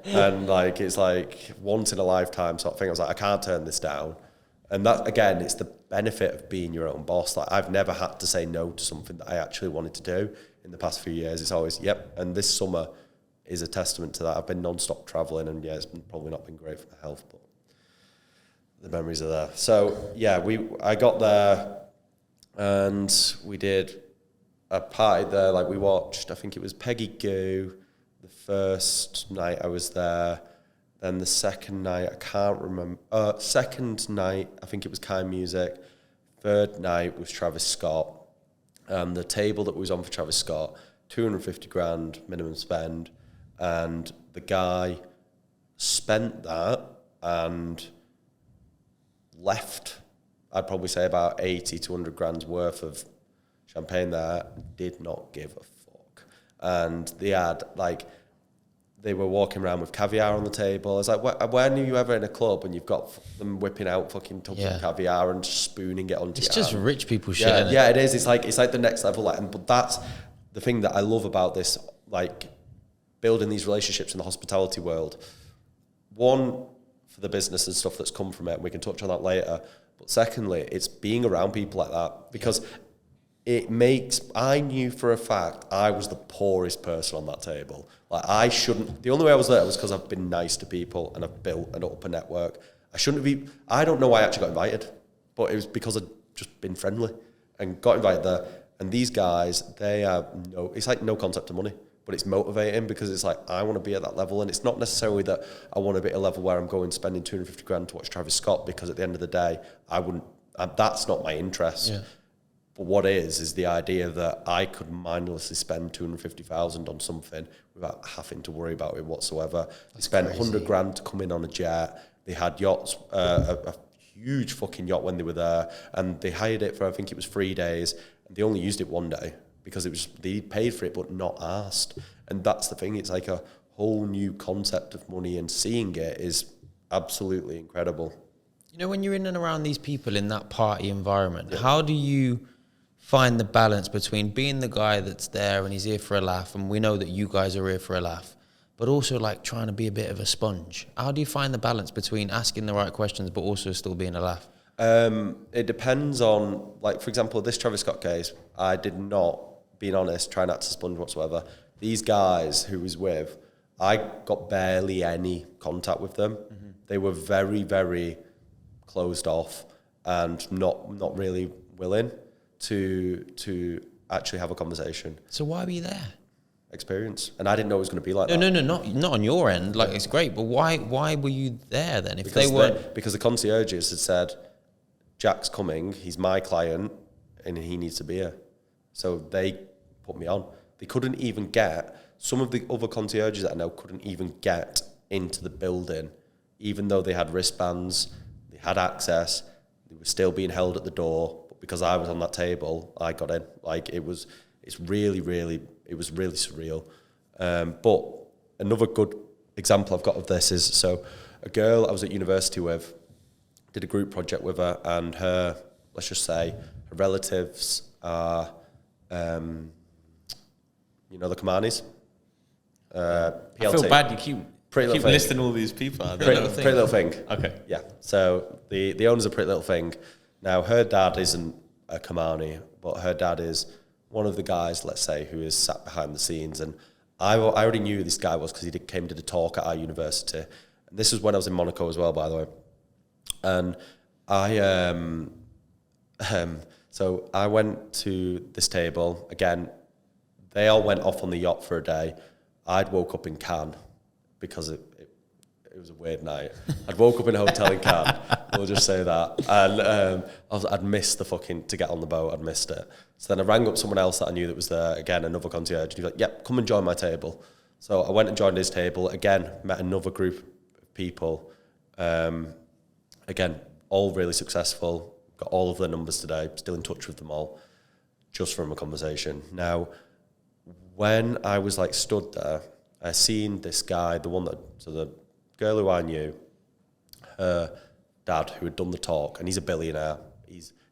And like, it's like once in a lifetime sort of thing. I was like, I can't turn this down. And that, again, it's the benefit of being your own boss. Like, I've never had to say no to something that I actually wanted to do in the past few years. It's always, yep. And this summer is a testament to that. I've been non-stop traveling, and yeah, it's probably not been great for my health, but the memories are there. So yeah, I got there and we did a party there. Like, we watched, I think it was Peggy Gou the first night I was there. Then the second night, I can't remember. Second night, I think it was Kind Music. Third night was Travis Scott. The table that was on for Travis Scott, 250 grand minimum spend. And the guy spent that and left, I'd probably say about 80 to 100 grand's worth of champagne there, did not give a fuck. And they had, like, they were walking around with caviar on the table. I was like, when are you ever in a club and you've got them whipping out fucking tubs of caviar and spooning it onto It's your just hand? rich people shit. Yeah, it is. It's like the next level. Like, but that's the thing that I love about this, like, building these relationships in the hospitality world. One, for the business and stuff that's come from it, and we can touch on that later. But secondly, it's being around people like that, because I knew for a fact I was the poorest person on that table. Like, the only way I was there was because I've been nice to people and I've built an open network. I don't know why I actually got invited, but it was because I'd just been friendly and got invited there. And these guys, it's like no concept of money, but it's motivating, because it's like, I want to be at that level. And it's not necessarily that I want to be at a level where I'm going spending 250 grand to watch Travis Scott, because at the end of the day, that's not my interest. Yeah. But what is the idea that I could mindlessly spend 250,000 on something without having to worry about it whatsoever. They spent 100 grand to come in on a jet. They had yachts, a huge fucking yacht when they were there, and they hired it for, I think it was 3 days, and they only used it one day because they paid for it but not asked. And that's the thing. It's like a whole new concept of money, and seeing it is absolutely incredible. You know, when you're in and around these people in that party environment, how do you find the balance between being the guy that's there and he's here for a laugh, and we know that you guys are here for a laugh, but also like trying to be a bit of a sponge? How do you find the balance between asking the right questions but also still being a laugh? It depends on, like, for example, this Travis Scott case, I did not, being honest, try not to sponge whatsoever. These guys who was with, I got barely any contact with them. Mm-hmm. They were very, very closed off and not really willing to actually have a conversation. So why were you there? experience. And I didn't know it was going to be like that. No, not on your end. Like, it's great, but why were you there then? If because they weren't... Because the concierges had said, Jack's coming, he's my client, and he needs to be here. So they put me on. They couldn't even get, some of the other concierges that I know couldn't even get into the building, even though they had wristbands, they had access, they were still being held at the door. But because I was on that table, I got in. Like, it was really surreal. But another good example I've got of this is, so a girl I was at university with, did a group project with her, and her, let's just say, her relatives are, you know, the Kamanis. PLT. I feel bad. You keep listing all these people. Pretty Little Thing. Okay. Yeah. So the owners of Pretty Little Thing. Now, her dad isn't a Kamani, but her dad is one of the guys, let's say, who is sat behind the scenes. And I already knew who this guy was because he came to the talk at our university. And this was when I was in Monaco as well, by the way. And so I went to this table. Again, they all went off on the yacht for a day. I'd woke up in Cannes because it was a weird night. I'd woke up in a hotel in Cannes, we'll just say that. And I'd missed to get on the boat, I'd missed it. So then I rang up someone else that I knew that was there, again, another concierge. And he was like, yep, come and join my table. So I went and joined his table. Again, met another group of people. Again, all really successful. Got all of their numbers today. Still in touch with them all, just from a conversation. Now, when I was like stood there, I seen this guy, the girl who I knew, her dad who had done the talk, and he's a billionaire.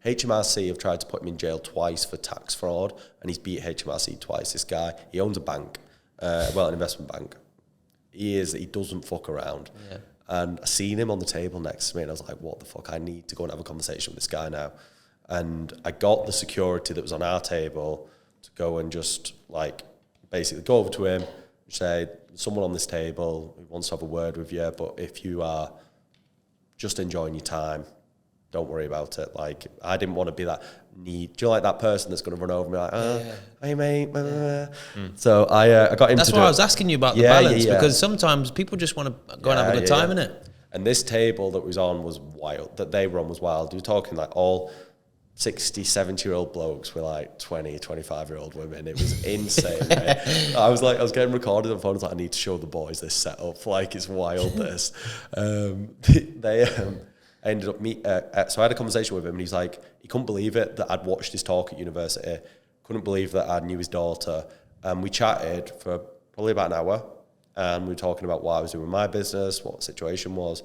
HMRC have tried to put him in jail twice for tax fraud, and he's beat HMRC twice. This guy, he owns a bank, an investment bank. He doesn't fuck around. Yeah. And I seen him on the table next to me, and I was like, what the fuck, I need to go and have a conversation with this guy now. And I got the security that was on our table to go and just like basically go over to him and say, someone on this table who wants to have a word with you, but if you are just enjoying your time, don't worry about it. Like, I didn't want to be that need. Do you like that person that's going to run over me like, hey mate? So I got him. That's to why I was asking you about the balance, because sometimes people just want to go and have a good time, innit? And this table that was on was wild. That they were on was wild. You were talking like all 60, 70-year-old blokes with like 20, 25-year-old women. It was insane, right? I was getting recorded on the phone. I was like, I need to show the boys this setup. Like, it's wild, this. I ended up so I had a conversation with him, and he's like, he couldn't believe it that I'd watched his talk at university. Couldn't believe that I knew his daughter. And we chatted for probably about an hour, and we were talking about what I was doing with my business, what the situation was.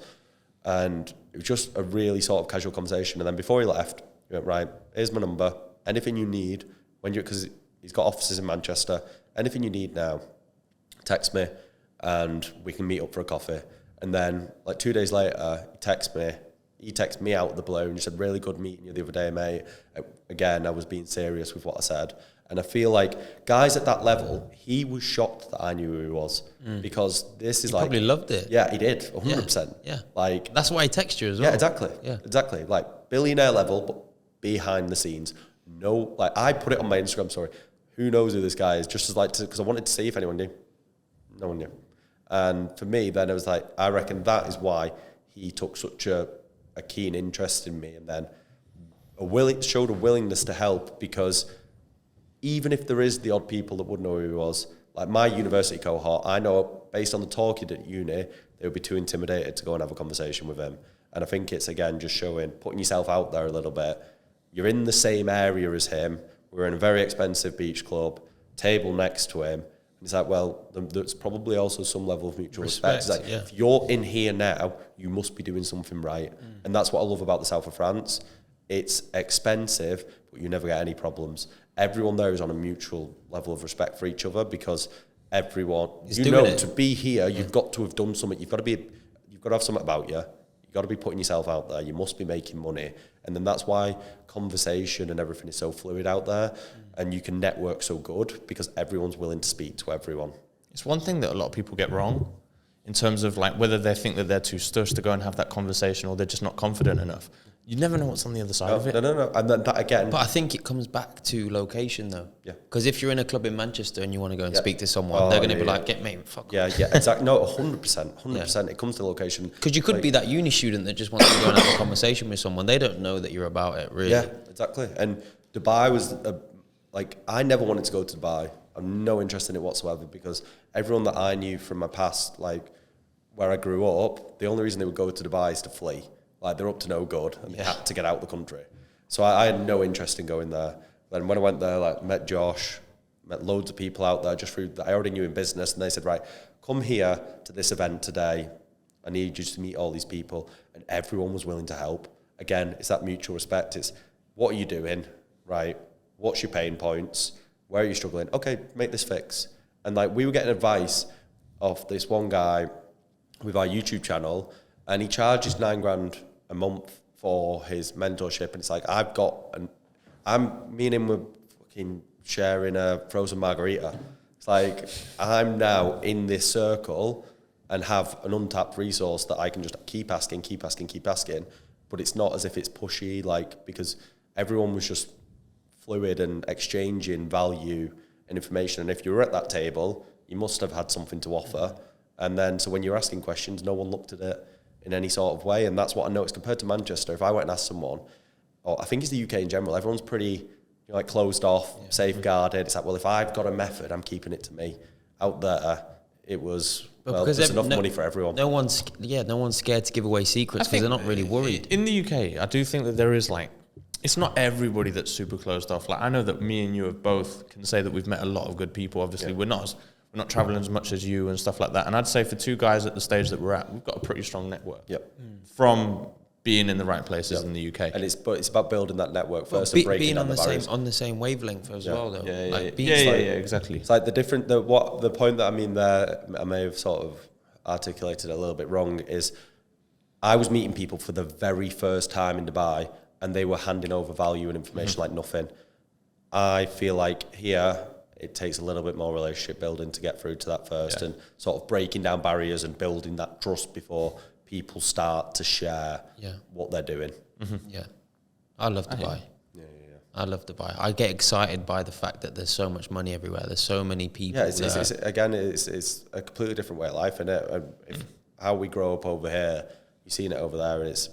And it was just a really sort of casual conversation. And then before he left, he went, right, here's my number. Anything you need, because he's got offices in Manchester, anything you need now, text me and we can meet up for a coffee. And then like 2 days later, he texted me out of the blue and he said, really good meeting you the other day, mate. Again, I was being serious with what I said. And I feel like guys at that level, he was shocked that I knew who he was, because this is he probably loved it. Yeah, he did, 100%. Yeah. Like, that's why he texted you as well. Yeah, exactly. Yeah, exactly. Like billionaire level, but behind the scenes. No, like I put it on my Instagram story. Who knows who this guy is? Just as like, because I wanted to see if anyone knew. No one knew. And for me, then it was like, I reckon that is why he took such a keen interest in me, and then showed a willingness to help, because even if there is the odd people that wouldn't know who he was, like my university cohort, I know based on the talk he did at uni, they would be too intimidated to go and have a conversation with him. And I think it's, again, just putting yourself out there a little bit. You're in the same area as him. We're in a very expensive beach club, table next to him. And it's like, well, there's probably also some level of mutual respect. It's like, if you're in here now, you must be doing something right. And that's what I love about the south of France. It's expensive, but you never get any problems. Everyone there is on a mutual level of respect for each other, because everyone, to be here, you've got to have done something. You've got to have something about you. You've got to be putting yourself out there. You must be making money. And then that's why conversation and everything is so fluid out there. And you can network so good, because everyone's willing to speak to everyone. It's one thing that a lot of people get wrong in terms of like whether they think that they're too stush to go and have that conversation, or they're just not confident enough. You never know what's on the other side of it. No. And then that again. But I think it comes back to location, though. Yeah. Because if you're in a club in Manchester and you want to go and speak to someone, they're going to be like, get me, fuck. Yeah, exactly. No, 100%. It comes to location. Because you could be that uni student that just wants to go and have a conversation with someone. They don't know that you're about it, really. Yeah, exactly. And Dubai was, I never wanted to go to Dubai. I'm no interest in it whatsoever, because everyone that I knew from my past, like, where I grew up, the only reason they would go to Dubai is to flee. Like, they're up to no good, and they had to get out of the country. So I had no interest in going there. Then when I went there, like, met Josh, met loads of people out there just through that I already knew in business, and they said, right, come here to this event today. I need you to meet all these people, and everyone was willing to help. Again, it's that mutual respect. It's, what are you doing, right? What's your pain points? Where are you struggling? Okay, make this fix. And like, we were getting advice of this one guy with our YouTube channel, and he charges $9,000 a month for his mentorship. And it's like, me and him were fucking sharing a frozen margarita. It's like, I'm now in this circle and have an untapped resource that I can just keep asking. But it's not as if it's pushy, like, because everyone was just fluid and exchanging value and information. And if you were at that table, you must have had something to offer. And then, so when you're asking questions, no one looked at it in any sort of way. And that's what I noticed compared to Manchester. If I went and asked someone, or I think it's the UK in general, everyone's pretty, like, closed off, safeguarded. It's like, well, if I've got a method, I'm keeping it to me. Out there, it was, there's enough money for everyone. No one's scared to give away secrets because they're not really worried. In the UK, I do think that there is, like, it's not everybody that's super closed off. Like, I know that me and you have both can say that we've met a lot of good people. Obviously, we're not traveling as much as you and stuff like that. And I'd say for two guys at the stage that we're at, we've got a pretty strong network. From being in the way place in the UK. And it's about building that network first and breaking down the barriers. On the same wavelength as well, though. Exactly. It's like the point that I mean there, I may have sort of articulated a little bit wrong, is I was meeting people for the very first time in Dubai, and they were handing over value and information like nothing. I feel like here it takes a little bit more relationship building to get through to that first, and sort of breaking down barriers and building that trust before people start to share what they're doing. Yeah. I love Dubai. I love Dubai. I get excited by the fact that there's so much money everywhere. There's so many people. Yeah, it's a completely different way of life, isn't it? How we grow up over here, you've seen it over there, and it's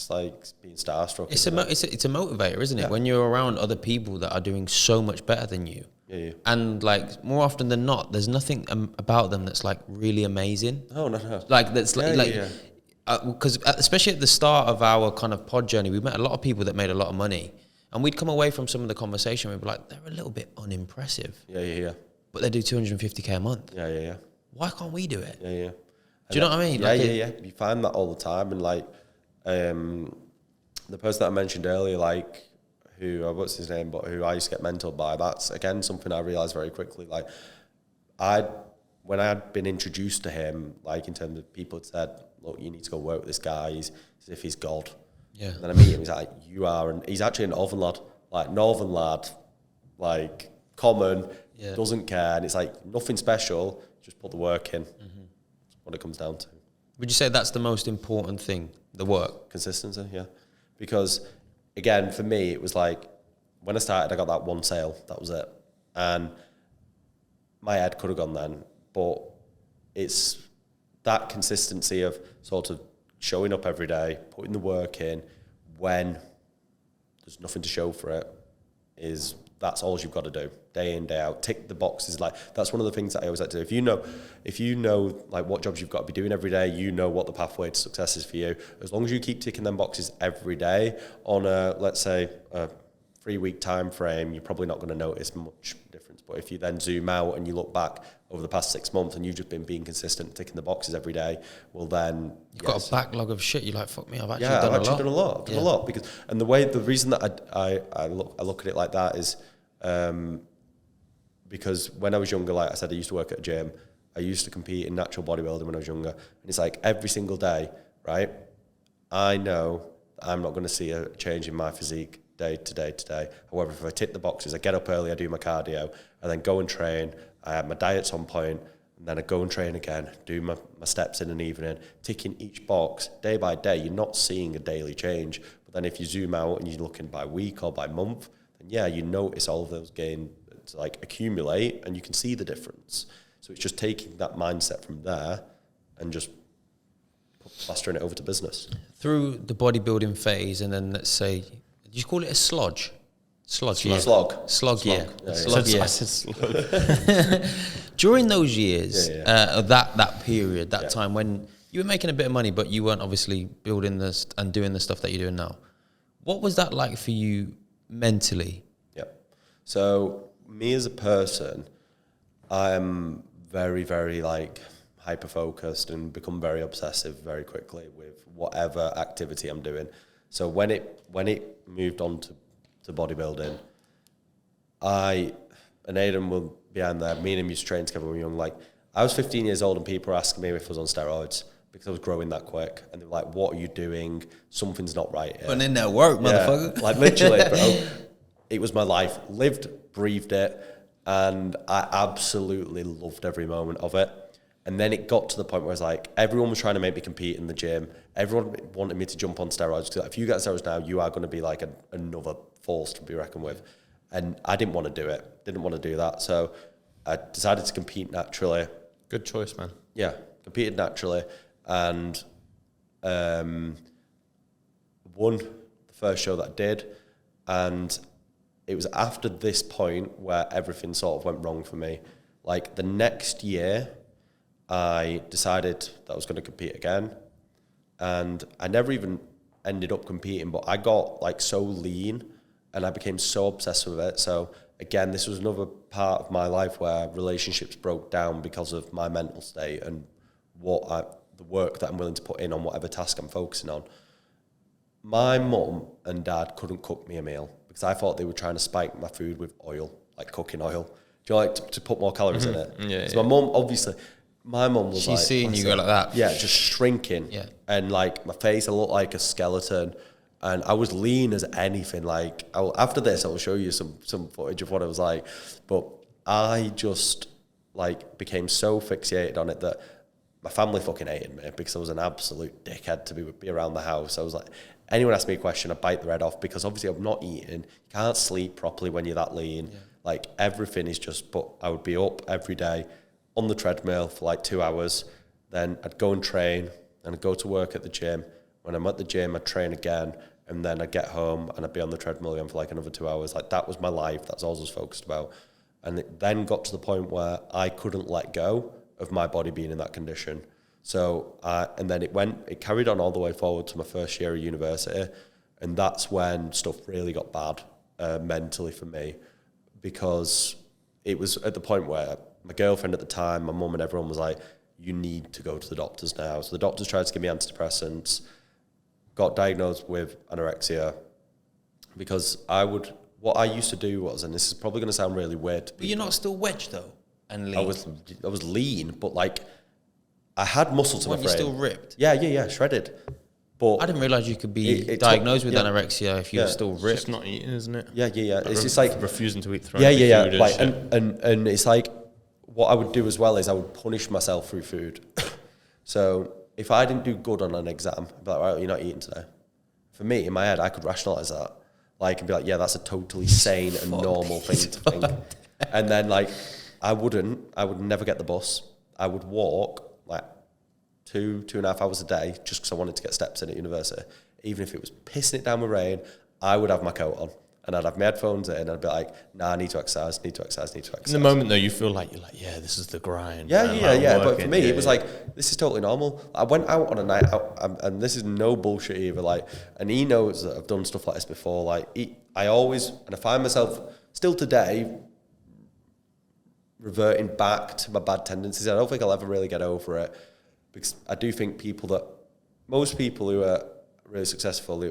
like being starstruck. It's a motivator, isn't it? When you're around other people that are doing so much better than you. Yeah. And like, more often than not, there's nothing about them that's like really amazing. No. Like that's because especially at the start of our kind of pod journey, we met a lot of people that made a lot of money, and we'd come away from some of the conversation, we'd be like, they're a little bit unimpressive. Yeah. But they do 250K a month. Yeah. Why can't we do it? Yeah. Do you know what I mean? Yeah. You find that all the time, and like the person that I mentioned earlier, like, what's his name, but who I used to get mentored by, that's again something I realised very quickly. Like, when I had been introduced to him, like, in terms of people had said, look, you need to go work with this guy, he's as if he's God. Yeah. And then I meet him, he's like, you are, and he's actually a northern lad, like common, doesn't care, and it's like nothing special, just put the work in. That's what it comes down to. Would you say that's the most important thing, the work? Consistency, yeah. Because again, for me, it was like, when I started, I got that one sale, that was it. And my head could have gone then, but it's that consistency of sort of showing up every day, putting the work in, when there's nothing to show for it, that's all you've got to do, day in, day out. Tick the boxes. Like, that's one of the things that I always like to do. If you know like what jobs you've got to be doing every day, you know what the pathway to success is for you. As long as you keep ticking them boxes every day on let's say a 3-week time frame, you're probably not going to notice much difference. But if you then zoom out and you look back over the past 6 months and you've just been being consistent, ticking the boxes every day, well then you've got a backlog of shit. You're like, fuck me, I've actually done a lot. I've done a lot because, and the reason that I look at it like that is because when I was younger, like I said, I used to work at a gym. I used to compete in natural bodybuilding when I was younger, and it's like every single day, right? I know that I'm not going to see a change in my physique day to day. However, if I tick the boxes, I get up early, I do my cardio, and then go and train. I have my diet's on point, And then I'd go and train again, do my steps in an evening, ticking each box day by day. You're not seeing a daily change. But then if you zoom out and you're looking by week or by month, then yeah, you notice all of those gains like accumulate and you can see the difference. So it's just taking that mindset from there and just plastering it over to business. Through the bodybuilding phase, and then let's say, did you call it a sludge? Slog, yeah. Slog, yeah. yeah. Slog, yeah. I said slug. During those years, Yeah. That period, that time when you were making a bit of money, but you weren't obviously building this and doing the stuff that you're doing now, what was that like for you mentally? Yeah. So me as a person, I'm very, very like hyper focused and become very obsessive very quickly with whatever activity I'm doing. So when it moved on to bodybuilding, and Aidan will behind there, me and him used to train together when we were young. Like, I was 15 years old and people were asking me if I was on steroids because I was growing that quick. And they were like, what are you doing? Something's not right here. Putting in that work, motherfucker. Like, literally, bro. It was my life. Lived, breathed it. And I absolutely loved every moment of it. And then it got to the point where it's like, everyone was trying to make me compete in the gym. Everyone wanted me to jump on steroids. Because if you get steroids now, you are going to be like another force to be reckoned with. And I didn't want to do it. Didn't want to do that. So I decided to compete naturally. Good choice, man. Yeah, competed naturally. And won the first show that I did. And it was after this point where everything sort of went wrong for me. Like, the next year, I decided that I was going to compete again. And I never even ended up competing, but I got like so lean and I became so obsessed with it. So again, this was another part of my life where relationships broke down because of my mental state and the work that I'm willing to put in on whatever task I'm focusing on. My mum and dad couldn't cook me a meal because I thought they were trying to spike my food with oil, like cooking oil. Do you like to put more calories in it? Yeah. So my mum, obviously, my mum was like... She's seeing you go like that. Yeah, just shrinking. Yeah. And like my face, I looked like a skeleton. And I was lean as anything. Like, after this, I will show you some footage of what I was like. But I just like became so fixated on it that my family fucking hated me because I was an absolute dickhead to be around the house. I was like, anyone asked me a question, I bite their head off because obviously I'm not eating. You can't sleep properly when you're that lean. Yeah. Like, everything is just, but I would be up every day on the treadmill for like 2 hours. Then I'd go and train and I'd go to work at the gym. When I'm at the gym, I'd train again. And then I'd get home and I'd be on the treadmill again for like another 2 hours. Like, that was my life. That's all I was focused about. And it then got to the point where I couldn't let go of my body being in that condition. So, and then it carried on all the way forward to my first year of university. And that's when stuff really got bad mentally for me, because it was at the point where my girlfriend at the time, my mum and everyone was like, you need to go to the doctors now. So the doctors tried to give me antidepressants, got diagnosed with anorexia, because what I used to do was, and this is probably going to sound really weird to people, But you're not still wedged though, and lean. I was lean, but like, I had muscle to my frame. You're still ripped? Yeah, shredded. But I didn't realise you could be diagnosed with anorexia if you were still ripped. It's just not eating, isn't it? Yeah. It's just like refusing to eat. Yeah. Like, and it's like, what I would do as well is I would punish myself through food. So if I didn't do good on an exam, I'd be like, right, you're not eating today. For me, in my head, I could rationalise that. Like, and be like, yeah, that's a totally sane and normal thing to think. And then, like, I would never get the bus. I would walk like 2.5 hours a day just because I wanted to get steps in at university. Even if it was pissing it down with rain, I would have my coat on and I'd have my headphones in and I'd be like, nah, I need to exercise. In the moment though, you feel like, you're like, yeah, this is the grind. Yeah. But for me, it was like, this is totally normal. I went out on a night out, and this is no bullshit either. Like, and he knows that I've done stuff like this before. Like, I find myself still today reverting back to my bad tendencies. I don't think I'll ever really get over it, because I do think most people who are really successful,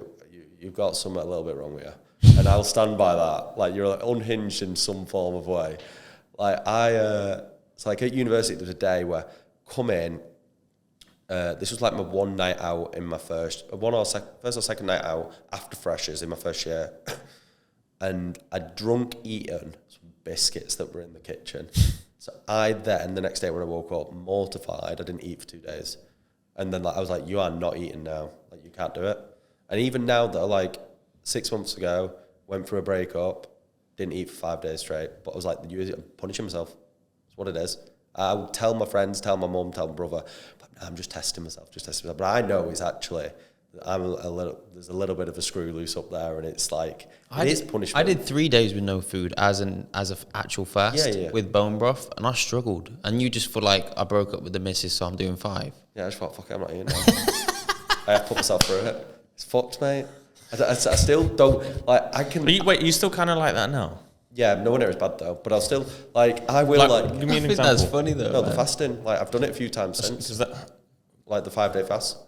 you've got something a little bit wrong with you. And I'll stand by that. Like, you're like unhinged in some form of way. Like, it's like at university, there was a day where come in, this was like my one night out in my first or second night out after freshers in my first year. And I'd eaten some biscuits that were in the kitchen. So the next day when I woke up, mortified, I didn't eat for 2 days. And then I was like, you are not eating now. Like, you can't do it. And even now that like 6 months ago, went through a breakup, didn't eat for 5 days straight. But I was like, I'm punishing myself. That's what it is. I would tell my friends, tell my mum, tell my brother, but I'm just testing myself. But I know it's actually, there's a little bit of a screw loose up there, and it's like, it is punishment. I did 3 days with no food as an actual fast with bone broth, and I struggled. And you just feel like I broke up with the missus, so I'm doing 5. Yeah, I just thought, fuck it, I'm not eating now. I have to put myself through it. It's fucked, mate. I still don't, like, I can... Wait, you still kind of like that now? Yeah, nowhere near as bad though, but I'll still, like, I will, like... Give me an I think example. that's funny though. No, the fasting, like, I've done it a few times since. Is that... Like, the 5-day fast.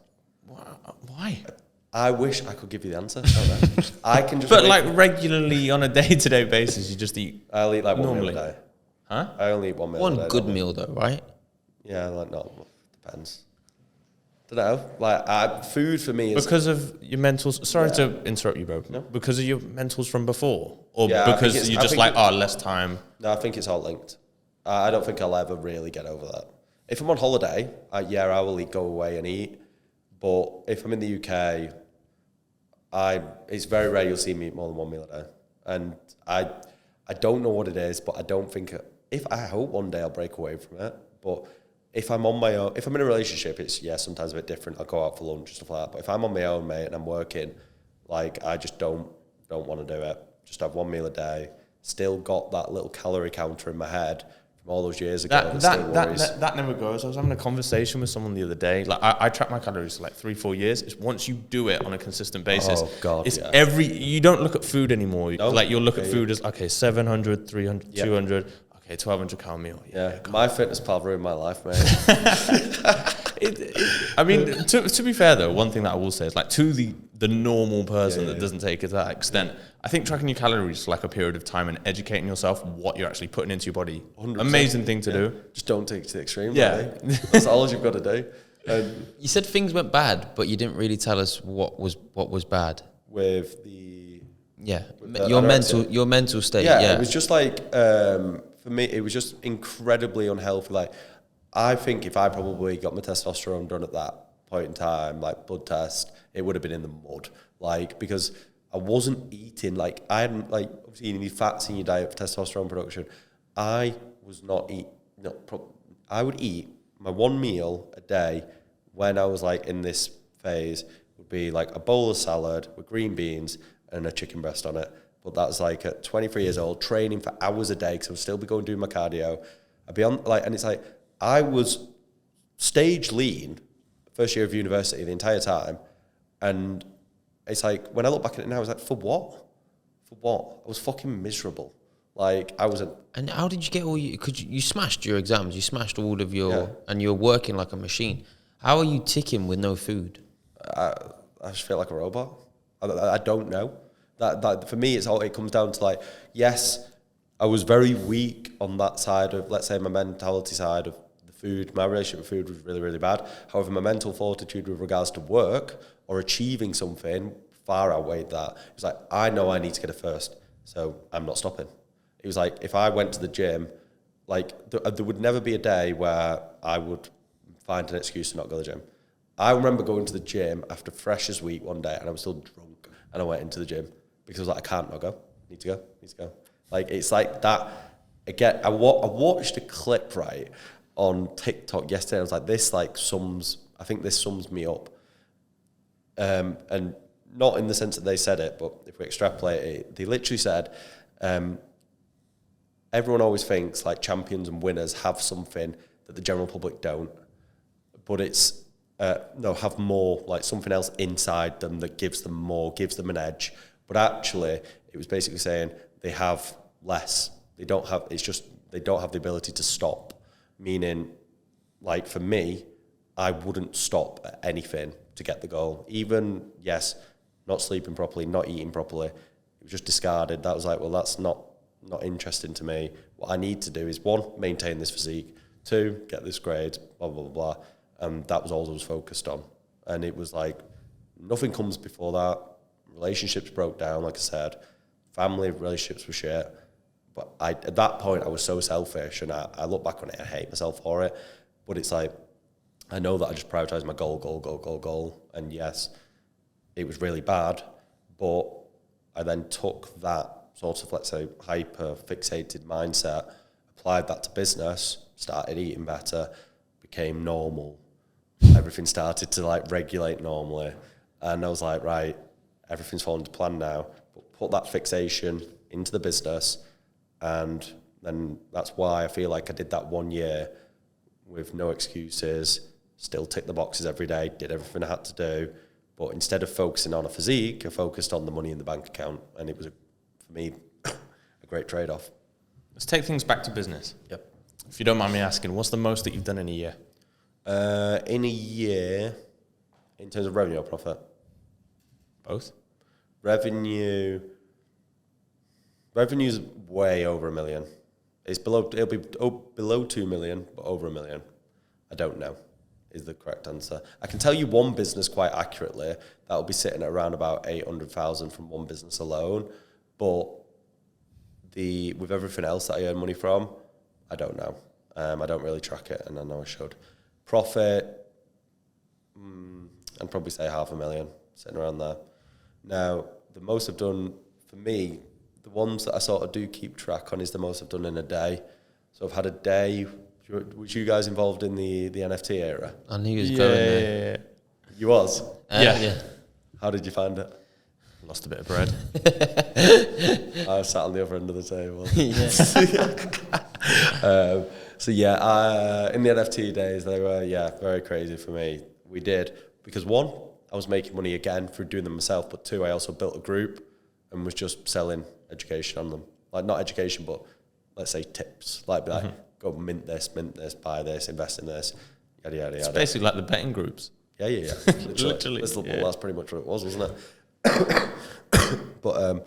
Why? I wish I could give you the answer. I don't know. I can just... But, like, regularly on a day-to-day basis, you just eat... I'll eat, like, one normally. meal a day. Huh? I only eat one meal a day. One good meal though, right? Yeah, like, no, depends. Don't know. Like, food for me is... Because of your mentals... Sorry to interrupt you, bro. No. Because of your mentals from before? Or Yeah, I because think you're just like, less time? No, I think it's all linked. I don't think I'll ever really get over that. If I'm on holiday, I will go away and eat. But if I'm in the UK, it's very rare you'll see me eat more than one meal a day. And I don't know what it is, but I don't think... I hope one day I'll break away from it. But if I'm on my own... If I'm in a relationship, it's, sometimes a bit different. I'll go out for lunch and stuff like that. But if I'm on my own, mate, and I'm working, like, I just don't want to do it. Just have one meal a day. Still got that little calorie counter in my head from all those years ago. That never goes. I was having a conversation with someone the other day. Like, I track my calories for like 3-4 years. It's once you do it on a consistent basis. Oh God, it's you don't look at food anymore. No. Like, you'll look at food as, okay, 700, 300, 200, okay, 1,200 cal meal. Yeah, my fitness pal ruined my life, mate. I mean, to be fair though, one thing that I will say is, like, to the normal person that doesn't take it to that extent, I think tracking your calories for like a period of time and educating yourself what you're actually putting into your body, 100%. Amazing thing to do. Just don't take it to the extreme. Yeah, really. That's all you've got to do. You said things went bad, but you didn't really tell us what was bad. With the your mental state. Yeah, it was just like for me, it was just incredibly unhealthy. Like, I think if I probably got my testosterone done at that point in time, like blood test, it would have been in the mud. Like, because I wasn't eating, like, I hadn't, like, obviously you need fats in your diet for testosterone production. I was not I would eat my one meal a day when I was like in this phase would be like a bowl of salad with green beans and a chicken breast on it. But that was like at 23 years old, training for hours a day because I would still be going doing my cardio. I'd be on, like, and it's like, I was stage lean first year of university the entire time. And it's like, when I look back at it now, I was like, for what? For what? I was fucking miserable. Like, I wasn't... And how did you get all you... Because you smashed your exams, you smashed all of your... Yeah. And you're working like a machine. How are you ticking with no food? I just feel like a robot. I don't know. That for me, it comes down to, like, yes, I was very weak on that side of, let's say, my mentality side of the food. My relationship with food was really, really bad. However, my mental fortitude with regards to work or achieving something far outweighed that. It was like, I know I need to get it first, so I'm not stopping. It was like, if I went to the gym, like, there would never be a day where I would find an excuse to not go to the gym. I remember going to the gym after Freshers Week one day, and I was still drunk, and I went into the gym because I was like, I can't not go. Need to go. Like, it's like that. Again, I watched a clip, right, on TikTok yesterday. I was like, I think this sums me up. And not in the sense that they said it, but if we extrapolate it, they literally said, everyone always thinks like champions and winners have something that the general public don't, but it's have more, like something else inside them that gives them more, gives them an edge. But actually, it was basically saying they have less. They don't have the ability to stop. Meaning, like, for me, I wouldn't stop at anything to get the goal. Even, yes, not sleeping properly, not eating properly. It was just discarded. That was like, well, that's not interesting to me. What I need to do is, 1, maintain this physique, 2, get this grade, blah, blah, blah, blah. And that was all I was focused on. And it was like, nothing comes before that. Relationships broke down, like I said. Family relationships were shit. But at that point, I was so selfish, and I look back on it, I hate myself for it. But it's like, I know that I just prioritised my goal. And yes, it was really bad, but I then took that sort of, let's say, hyper-fixated mindset, applied that to business, started eating better, became normal. Everything started to like regulate normally. And I was like, right, everything's falling to plan now. But put that fixation into the business. And then that's why I feel like I did that 1 year with no excuses, still tick the boxes every day, did everything I had to do. But instead of focusing on a physique, I focused on the money in the bank account. And it was, for me, a great trade-off. Let's take things back to business. Yep. If you don't mind me asking, what's the most that you've done in a year? In a year, in terms of revenue or profit? Both. Revenue's way over $1 million. It'll be below 2 million, but over $1 million. I don't know is the correct answer. I can tell you one business quite accurately. That will be sitting at around about 800,000 from one business alone. But with everything else that I earn money from, I don't know. I don't really track it, and I know I should. Profit, I'd probably say 500,000, sitting around there. Now, the most I've done, for me, the ones that I sort of do keep track on is the most I've done in a day. So I've had a day. Was you guys involved in the NFT era? I knew you was going there. Yeah. You was? Yeah. How did you find it? Lost a bit of bread. I was sat on the other end of the table. In the NFT days, they were, very crazy for me. We did, because one, I was making money again through doing them myself, but two, I also built a group and was just selling education on them. Like, not education, but let's say tips. Like, go mint this, buy this, invest in this, yada, yada, yada. It's basically like the betting groups. Yeah. Literally. That's pretty much what it was, wasn't it? But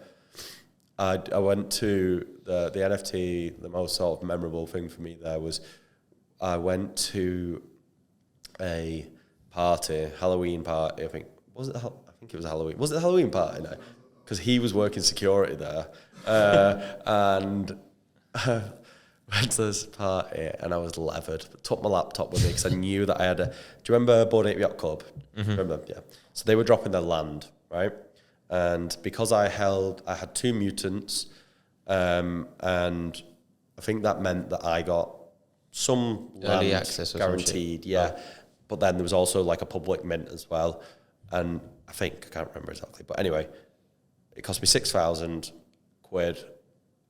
I went to the NFT. The most sort of memorable thing for me there was I went to a party, Halloween party. I think it was Halloween. Was it a Halloween party? No, because he was working security there, and went to this party and I was levered. Took my laptop with me because I knew that I had a. Do you remember Bored Ape Yacht Club? Mm-hmm. Remember? Yeah. So they were dropping their land, right? And because I had 2 mutants, and I think that meant that I got some early land access guaranteed, yeah. Oh. But then there was also like a public mint as well, and I can't remember exactly, but anyway, it cost me £6,000.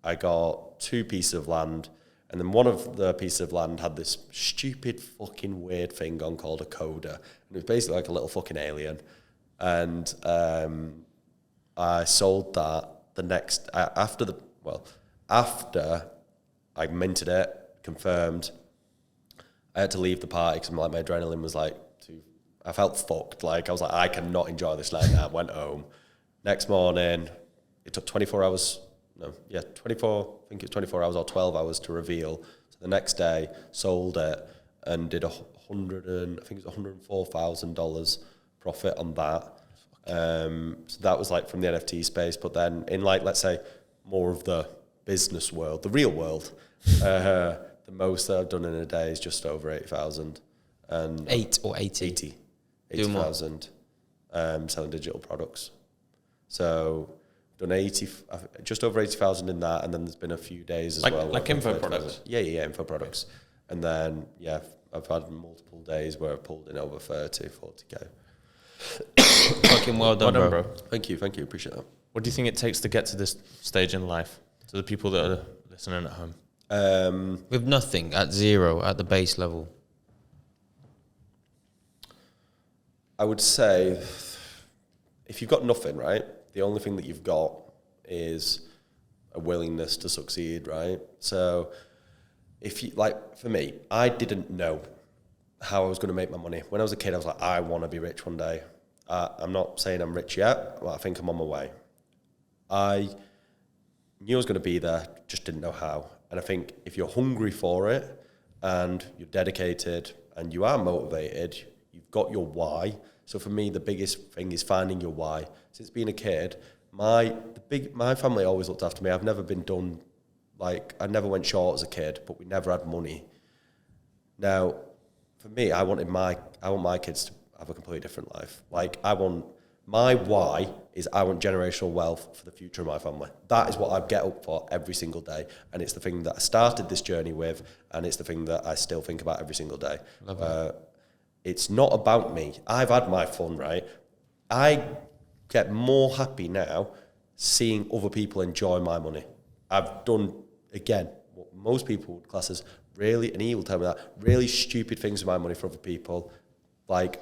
I got 2 pieces of land, and then one of the pieces of land had this stupid fucking weird thing on called a coda, and it was basically like a little fucking alien, and I sold that after I minted it, confirmed. I had to leave the party because my adrenaline was like I felt fucked. Like I was like, I cannot enjoy this night now. Went home. Next morning, it took 24 hours. I think it was 24 hours or 12 hours to reveal. So the next day, sold it and did $104,000 profit on that. So that was like from the NFT space, but then in like, let's say, more of the business world, the real world, the most that I've done in a day is just over 80,000. And 8 or 80? 80,000 selling digital products. So done just over 80,000 in that, and then there's been a few days as well. Like info products? Yeah, info products. And then, I've had multiple days where I've pulled in over 40K. Fucking well done, bro. Thank you, appreciate that. What do you think it takes to get to this stage in life? To the people that are listening at home? With nothing, at zero, at the base level. I would say, if you've got nothing, right, the only thing that you've got is a willingness to succeed, right? So, for me, I didn't know how I was going to make my money. When I was a kid, I was like, I want to be rich one day. I'm not saying I'm rich yet, but I think I'm on my way. I knew I was going to be there, just didn't know how. And I think if you're hungry for it and you're dedicated and you are motivated, you've got your why. So for me, the biggest thing is finding your why. Since being a kid, my family always looked after me. I've never been done Like, I never went short as a kid, but we never had money. Now, for me, I want my kids to have a completely different life. Like, my why is I want generational wealth for the future of my family. That is what I get up for every single day. And it's the thing that I started this journey with, and it's the thing that I still think about every single day. It's not about me. I've had my fun, right? I get more happy now seeing other people enjoy my money. I've done, again, what most people would class as really, and he will tell me that, really stupid things with my money for other people, like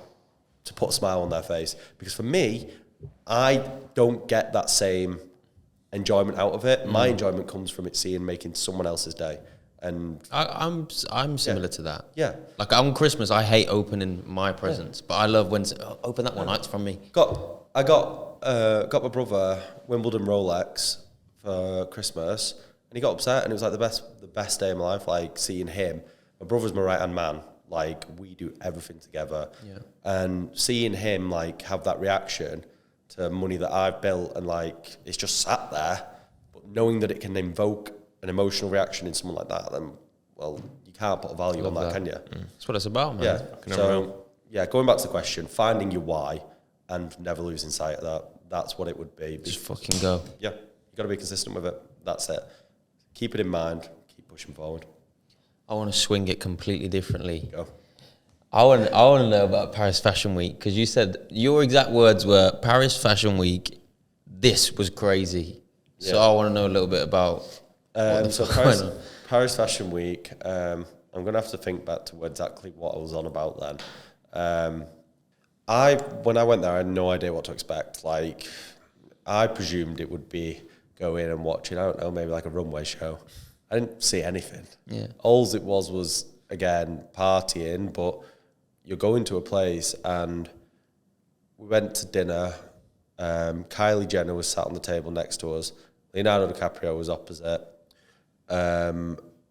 to put a smile on their face. Because for me, I don't get that same enjoyment out of it. My enjoyment comes from making someone else's day. And I'm similar to that. Yeah. Like on Christmas, I hate opening my presents, but I love when open that one. It's from me. I got my brother Wimbledon Rolex for Christmas, and he got upset, and it was like the best day of my life. Like seeing him, my brother's my right hand man. Like we do everything together, and seeing him like have that reaction to money that I've built, and like it's just sat there, but knowing that it can invoke an emotional reaction in someone like that, then well, you can't put a value on that, can you? That's what it's about, man. Yeah. So going back to the question, finding your why and never losing sight of that. That's what it would be. Just fucking go. Yeah, you got to be consistent with it. That's it. Keep it in mind. Keep pushing forward. I want to swing it completely differently. Go. I want to know about Paris Fashion Week, because you said your exact words were Paris Fashion Week. This was crazy. Yeah. So I want to know a little bit about. Paris Fashion Week. I'm gonna have to think back to exactly what I was on about then. When I went there, I had no idea what to expect. Like, I presumed it would be go in and watching, I don't know, maybe like a runway show. I didn't see anything. Yeah. All it was again partying, but you're going to a place, and we went to dinner. Kylie Jenner was sat on the table next to us. Leonardo DiCaprio was opposite.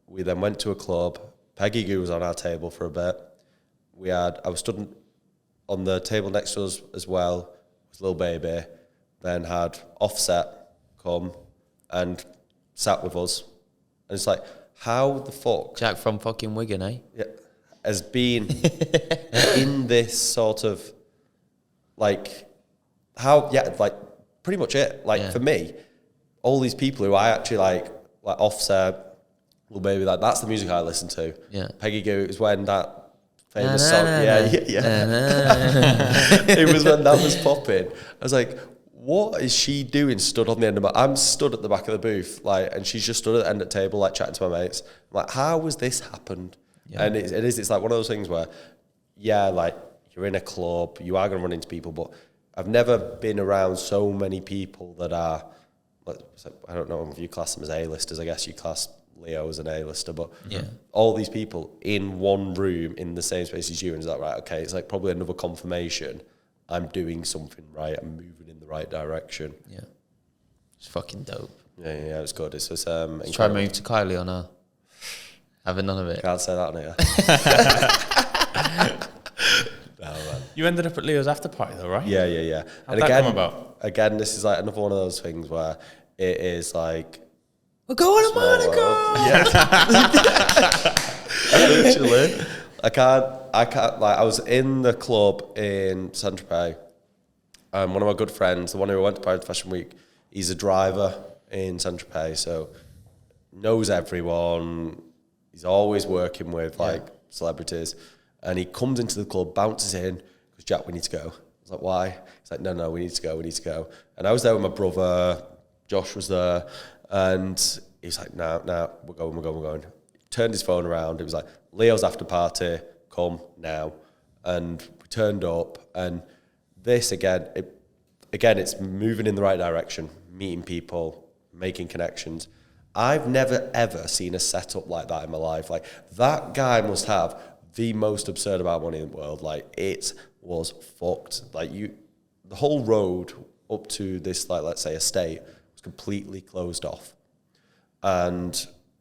We then went to a club. Peggy Gou was on our table for a bit. I was stood on the table next to us as well, was Lil Baby. Then had Offset come and sat with us. And it's like, how the fuck? Jack from fucking Wigan, eh? Yeah, has been in this sort of, like, pretty much it. Like, for me, all these people who I actually like Offset, Lil Baby, like, that's the music I listen to. Yeah. Peggy Gou is when that famous song, it was when that was popping. I was like, what is she doing stood on the end of I'm stood at the back of the booth, like, and she's just stood at the end of the table, like, chatting to my mates. I'm like, how has this happened? Yeah. And it's like one of those things where, like, you're in a club, you are going to run into people, but I've never been around so many people that are, I don't know if you class them as A-listers. I guess you class Leo as an A-lister, but all these people in one room in the same space as you, and is that right? Okay, it's like probably another confirmation I'm doing something right. I'm moving in the right direction. Yeah, it's fucking dope. Yeah, it's good. It's just try and move to Kylie on her. Having none of it. Can't say that on here. No, man. You ended up at Leo's after party though, right? Yeah. How'd that come about? Again, this is like another one of those things where it is like, we're going to Monaco. Yeah. Literally. I can't, like, I was in the club in Saint-Tropez, and one of my good friends, the one who went to Paris Fashion Week, he's a driver in Saint-Tropez, so knows everyone. He's always working with, like, celebrities. And he comes into the club, bounces in, goes, Jack, we need to go. I was like, why? He's like, no, we need to go. And I was there with my brother, Josh was there, and he's like, no, we're going. Turned his phone around, it was like, Leo's after party, come now. And we turned up, and this again, it's moving in the right direction, meeting people, making connections. I've never ever seen a setup like that in my life. Like, that guy must have the most absurd amount of money in the world. Like, it was fucked. Like, the whole road up to this, like, let's say, estate was completely closed off. And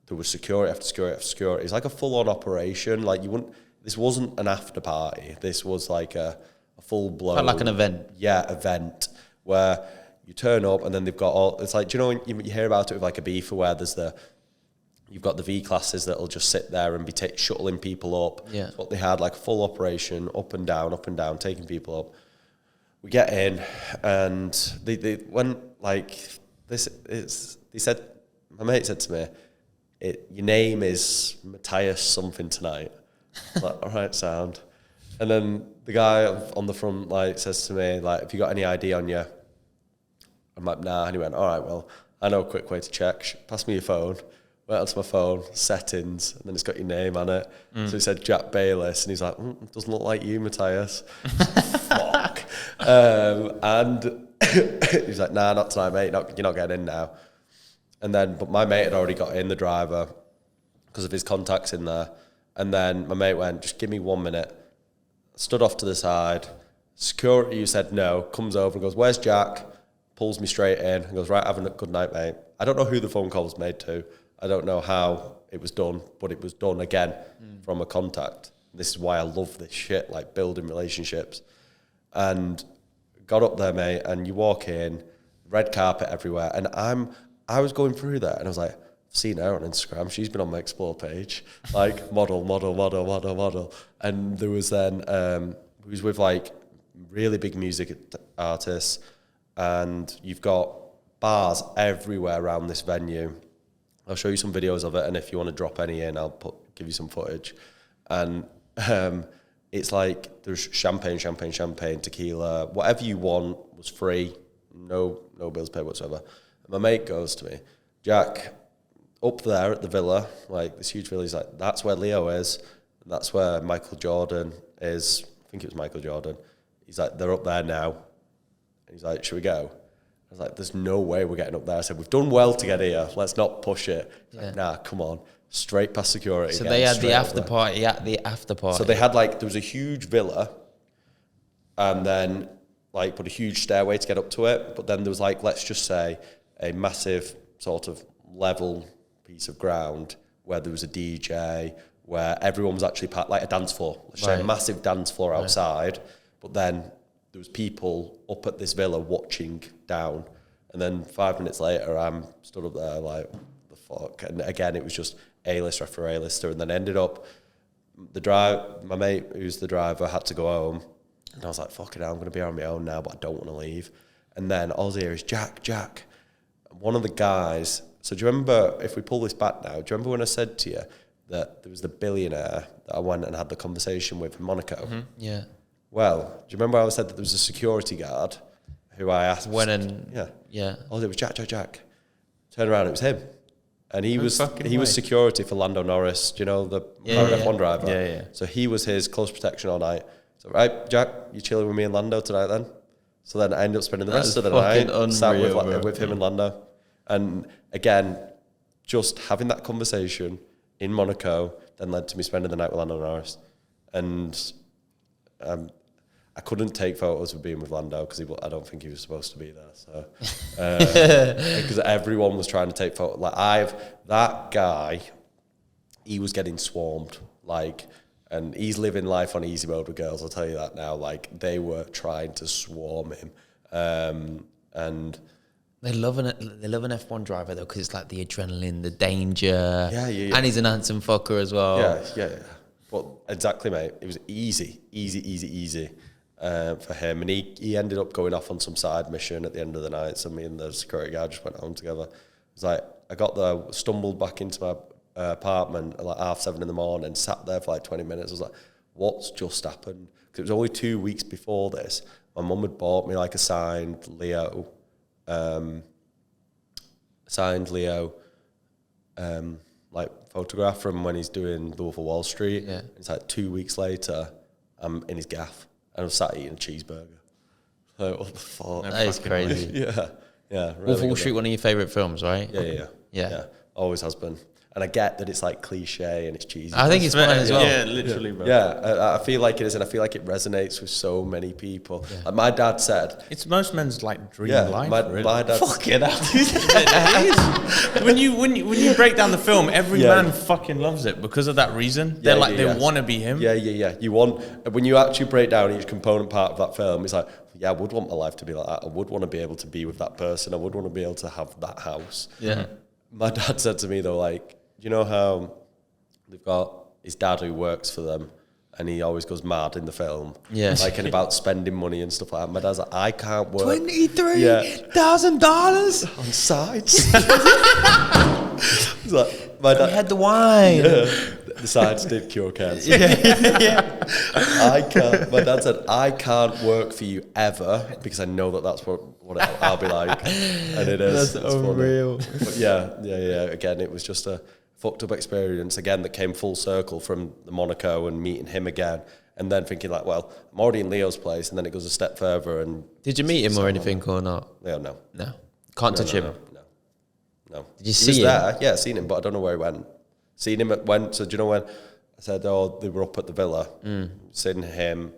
there was security after security after security. It was like a full-on operation. Like, this wasn't an after party. This was like a full-blown... Felt like an event. Yeah, event where you turn up and then they've got all... It's like, do you know when you hear about it with like a beefer where there's the You've got the V classes that'll just sit there and be shuttling people up. Yeah. That's what they had, like a full operation, up and down, taking people up. We get in, and they went like this. They said, my mate said to me, "Your name is Matthias something tonight." Like, all right, sound. And then the guy on the front like says to me, like, "Have you got any ID on you?" I'm like, "Nah." And he went, "All right, well, I know a quick way to check. Pass me your phone." Went onto my phone, settings, and then it's got your name on it. So he said Jack Baylis, and he's like, "It doesn't look like you, Matthias." Fuck. And he's like, "Nah, not tonight, mate. You're not getting in now." And then, but my mate had already got in, the driver, because of his contacts in there. And then my mate went, "Just give me 1 minute." Stood off to the side. Security, who said no, comes over and goes, "Where's Jack?" Pulls me straight in and goes, "Right, have a good night, mate." I don't know who the phone call was made to. I don't know how it was done, but it was done again from a contact. This is why I love this shit, like building relationships. And got up there, mate, and you walk in, red carpet everywhere. And I was going through that, and I was like, "I've seen her on Instagram. She's been on my Explore page." Like, model. And there was then, he was with like really big music artists, and you've got bars everywhere around this venue. I'll show you some videos of it, and if you want to drop any in, I'll give you some footage. And it's like there's champagne, tequila, whatever you want was free, no bills paid whatsoever. And my mate goes to me, "Jack, up there at the villa, like this huge villa," he's like, "That's where Leo is, and that's where Michael Jordan is." I think it was Michael Jordan. He's like, "They're up there now." And he's like, "Should we go?" I was like, "There's no way we're getting up there." I said, "We've done well to get here. Let's not push it." Like, "Nah, come on." Straight past security. So they had the after party at the after party. So they had there was a huge villa, and then put a huge stairway to get up to it. But then there was let's just say a massive sort of level piece of ground where there was a DJ, where everyone was actually packed, like a dance floor. Let's say a massive dance floor outside. But then there was people up at this villa watching down, and then 5 minutes later, I'm stood up there like, the fuck? And again, it was just A-list after A-lister, and then ended up, my mate, who's the driver, had to go home, and I was like, fuck it, I'm going to be on my own now, but I don't want to leave. And then all I hear is, Jack. One of the guys, so do you remember, if we pull this back now, do you remember when I said to you that there was the billionaire that I went and had the conversation with in Monaco? Mm-hmm. Yeah. Well, do you remember I said that there was a security guard who I asked? Yeah. Oh, it was Jack. Turned around, it was him. And he was security for Lando Norris. Do you know the F1 driver? Yeah. So he was his close protection all night. So, right, Jack, you chilling with me and Lando tonight then? So then I ended up spending the rest of the night sat with him and Lando. And again, just having that conversation in Monaco then led to me spending the night with Lando Norris. And I couldn't take photos of being with Lando because I don't think he was supposed to be there. So because everyone was trying to take photos. That guy, he was getting swarmed. And he's living life on easy mode with girls. I'll tell you that now. They were trying to swarm him, and they love an F1 driver though, because it's like the adrenaline, the danger. Yeah. And he's an handsome fucker as well. Yeah. But exactly, mate. It was easy for him, and he ended up going off on some side mission at the end of the night. So me and the security guard just went home together. It was like I got there, stumbled back into my apartment at 7:30 in the morning, sat there for 20 minutes. I was like, what's just happened? Because it was only 2 weeks before this. My mum had bought me a signed Leo photograph from when he's doing The Wolf of Wall Street. Yeah. It's 2 weeks later, I'm in his gaff and I'm sat eating a cheeseburger. What the fuck? That is crazy. Yeah. Really Wolf of Wall Street, one of your favourite films, right? Yeah. Always has been. And I get that it's cliche and it's cheesy. I think it's fun as well. Yeah, literally, bro. Yeah, I feel like it is, and I feel like it resonates with so many people. Yeah. My dad said, it's most men's dream life. My dad. Fuck it out. It is. When you break down the film, every man fucking loves it because of that reason. They're they want to be him. Yeah. You want, when you actually break down each component part of that film, it's I would want my life to be like that. I would want to be able to be with that person. I would want to be able to have that house. Yeah. My dad said to me though, you know how they've got his dad who works for them, and he always goes mad in the film. Yeah. Like, and about spending money and stuff like that. My dad's like, I can't work. $23,000 On sides. He's like, my dad had the wine. The sides did cure cancer. I can't. My dad said, I can't work for you ever because I know that that's what I'll be like. And it is. That's it's unreal. Funny. But yeah. Again, it was just a fucked up experience again that came full circle from the Monaco and meeting him again. And then thinking like, well, I'm already in Leo's place. And then it goes a step further. And did you meet him or anything or not? Leo, no. No. Can't touch him? No. Did you see him? There. Yeah, seen him, but I don't know where he went. Seen him so do you know when I said, oh, they were up at the villa? Seen him,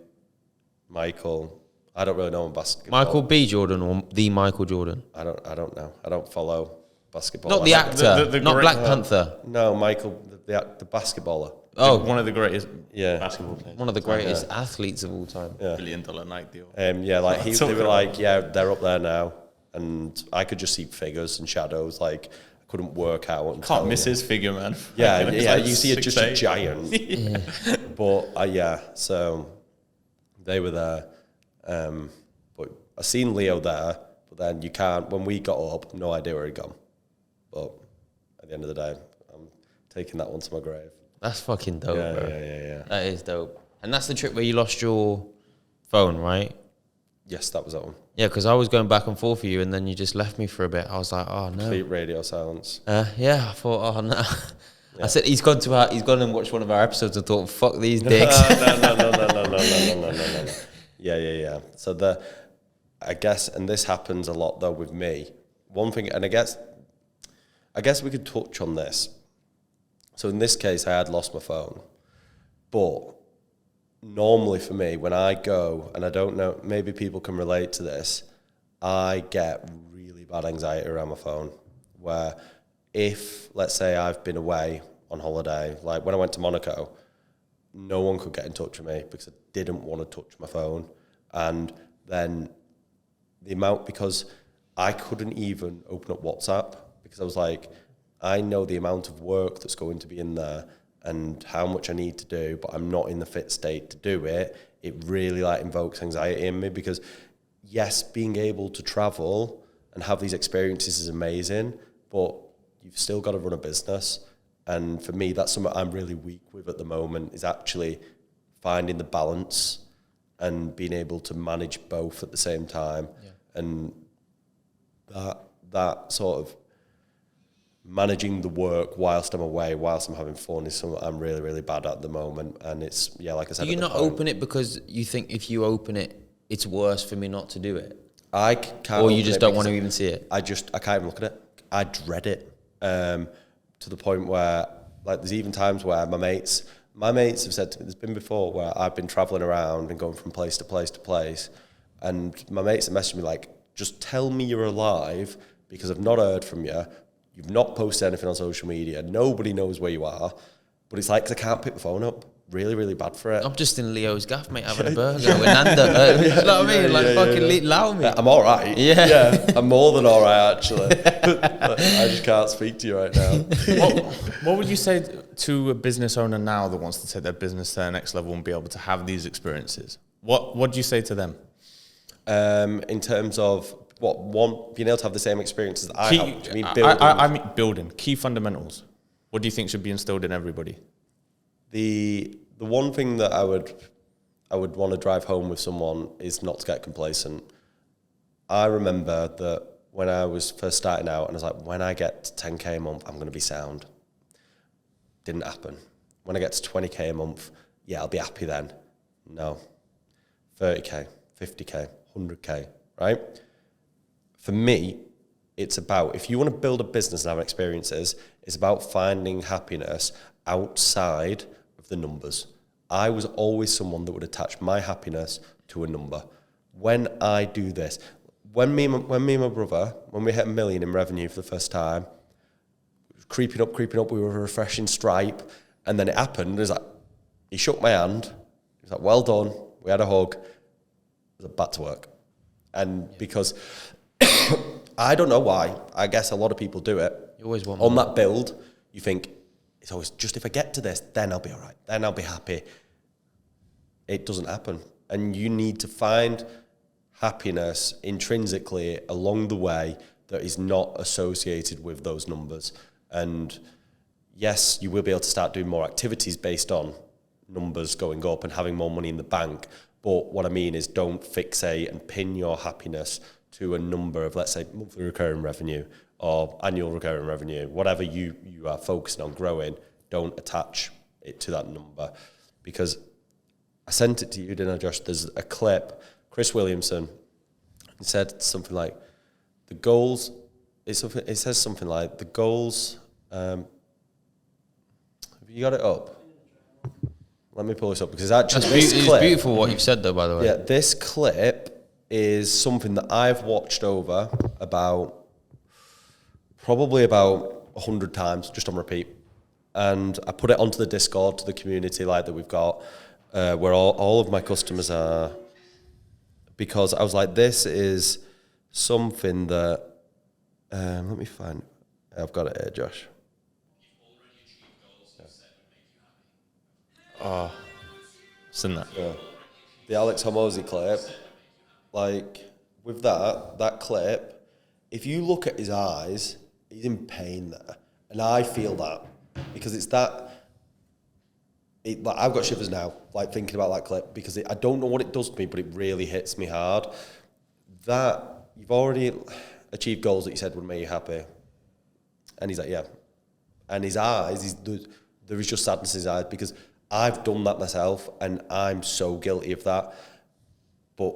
Michael. I don't really know him basketball. Michael B. Jordan or the Michael Jordan? I don't know. I don't follow basketball. Not the actor, not Black Panther. No, Michael, the basketballer. Oh, one of the greatest basketball players. One of the greatest athletes of all time. Yeah. $1 billion night deal. They were like, they're up there now. And I could just see figures and shadows, like, I couldn't work out. Can't miss his figure, man. Yeah, like you see it just 6'8". a giant. But, so they were there. But I seen Leo there, but then you can't, when we got up, no idea where he'd gone. But at the end of the day, I'm taking that one to my grave. That's fucking dope, bro. Yeah. That is dope. And that's the trip where you lost your phone, right? Yes, that was that one. Yeah, because I was going back and forth for you, and then you just left me for a bit. I was like, oh no. Complete radio silence. I thought, oh no. Yeah. I said he's gone and watched one of our episodes and thought, fuck these dicks. No. Yeah. So I guess, and this happens a lot though with me. One thing, and I guess we could touch on this. So in this case, I had lost my phone, but normally for me, when I go, and I don't know, maybe people can relate to this, I get really bad anxiety around my phone, where if, let's say I've been away on holiday, like when I went to Monaco, no one could get in touch with me because I didn't want to touch my phone. And then because I couldn't even open up WhatsApp because I was like, I know the amount of work that's going to be in there and how much I need to do, but I'm not in the fit state to do it. It really invokes anxiety in me because yes, being able to travel and have these experiences is amazing, but you've still got to run a business. And for me, that's something I'm really weak with at the moment, is actually finding the balance and being able to manage both at the same time. Yeah. And that sort of managing the work whilst I'm away, whilst I'm having fun, is something I'm really, really bad at the moment. And it's, like I said, do you not open it because you think if you open it, it's worse for me not to do it? I can't. Or you just don't want to even see it? I can't even look at it. I dread it. To the point where, there's even times where my mates have said to me, there's been before where I've been traveling around and going from place to place to place, and my mates have messaged me like, just tell me you're alive because I've not heard from you. You've not posted anything on social media. Nobody knows where you are. But it's like, 'cause I can't pick the phone up. Really, really bad for it. I'm just in Leo's gaff, mate, having a burger with Lando. You know what I mean? Allow me. I'm all right. Yeah. I'm more than all right, actually. But I just can't speak to you right now. What would you say to a business owner now that wants to take their business to the next level and be able to have these experiences? What do you say to them? In terms of being able to have the same experiences that I have? Do you mean building? I mean building. Key fundamentals. What do you think should be instilled in everybody? The one thing that I would want to drive home with someone is not to get complacent. I remember that when I was first starting out, and I was like, when I get to 10k a month, I'm going to be sound. Didn't happen. When I get to 20k a month, I'll be happy then. No. 30k, 50k, 100k, right? For me, it's about, if you want to build a business and have experiences, it's about finding happiness outside of the numbers. I was always someone that would attach my happiness to a number. When I do this, when me and my brother, when we hit 1 million in revenue for the first time, creeping up, we were a refreshing Stripe, and then it happened. It was like, he shook my hand. He was like, well done. We had a hug. It was like, back to work. And because I don't know why, I guess a lot of people do it. You always want on that build. You think it's always just if I get to this, then I'll be all right. Then I'll be happy. It doesn't happen. And you need to find happiness intrinsically along the way that is not associated with those numbers. And yes, you will be able to start doing more activities based on numbers going up and having more money in the bank. But what I mean is don't fixate and pin your happiness to a number of, let's say, monthly recurring revenue or annual recurring revenue, whatever you are focusing on growing, don't attach it to that number. Because I sent it to you, didn't I, Josh? There's a clip, Chris Williamson, he said something like, the goals, it says something like, the goals, have you got it up? Let me pull this up, because actually it's beautiful what you've said though, by the way. Yeah, this clip is something that I've watched over probably about 100 times, just on repeat. And I put it onto the Discord, to the community like that we've got, where all of my customers are, because I was like, this is something that, let me find, I've got it here, Josh. Oh, seen that. Yeah. The Alex Hormozy clip, like, with that clip, if you look at his eyes, he's in pain there. And I feel that, because it's that, like, I've got shivers now, like, thinking about that clip, because I don't know what it does to me, but it really hits me hard. That, you've already achieved goals that you said would make you happy. And he's like, yeah. And his eyes, there is just sadness in his eyes, because I've done that myself, and I'm so guilty of that. But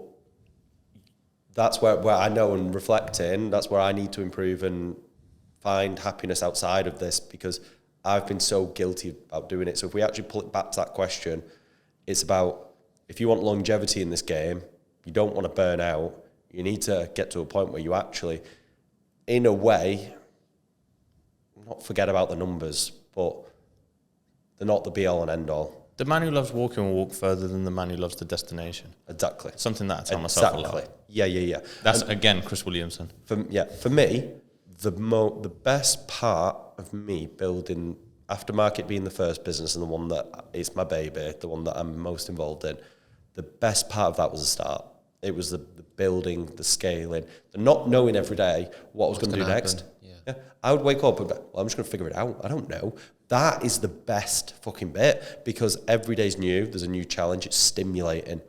that's where I know, and reflecting, that's where I need to improve and find happiness outside of this, because I've been so guilty about doing it. So if we actually pull it back to that question, it's about, if you want longevity in this game, you don't want to burn out, you need to get to a point where you actually, in a way, not forget about the numbers, but they're not the be-all and end-all. The man who loves walking will walk further than the man who loves the destination. Exactly. Something that I tell myself a lot. Yeah. That's, again, Chris Williamson. For me, the best part of me building Aftermarket, being the first business and the one that it's my baby, the one that I'm most involved in, the best part of that was the start. It was the building, the scaling, the not knowing every day what I was going to do next. Yeah. I would wake up and be, well, I'm just going to figure it out. I don't know. That is the best fucking bit, because every day's new. There's a new challenge. It's stimulating.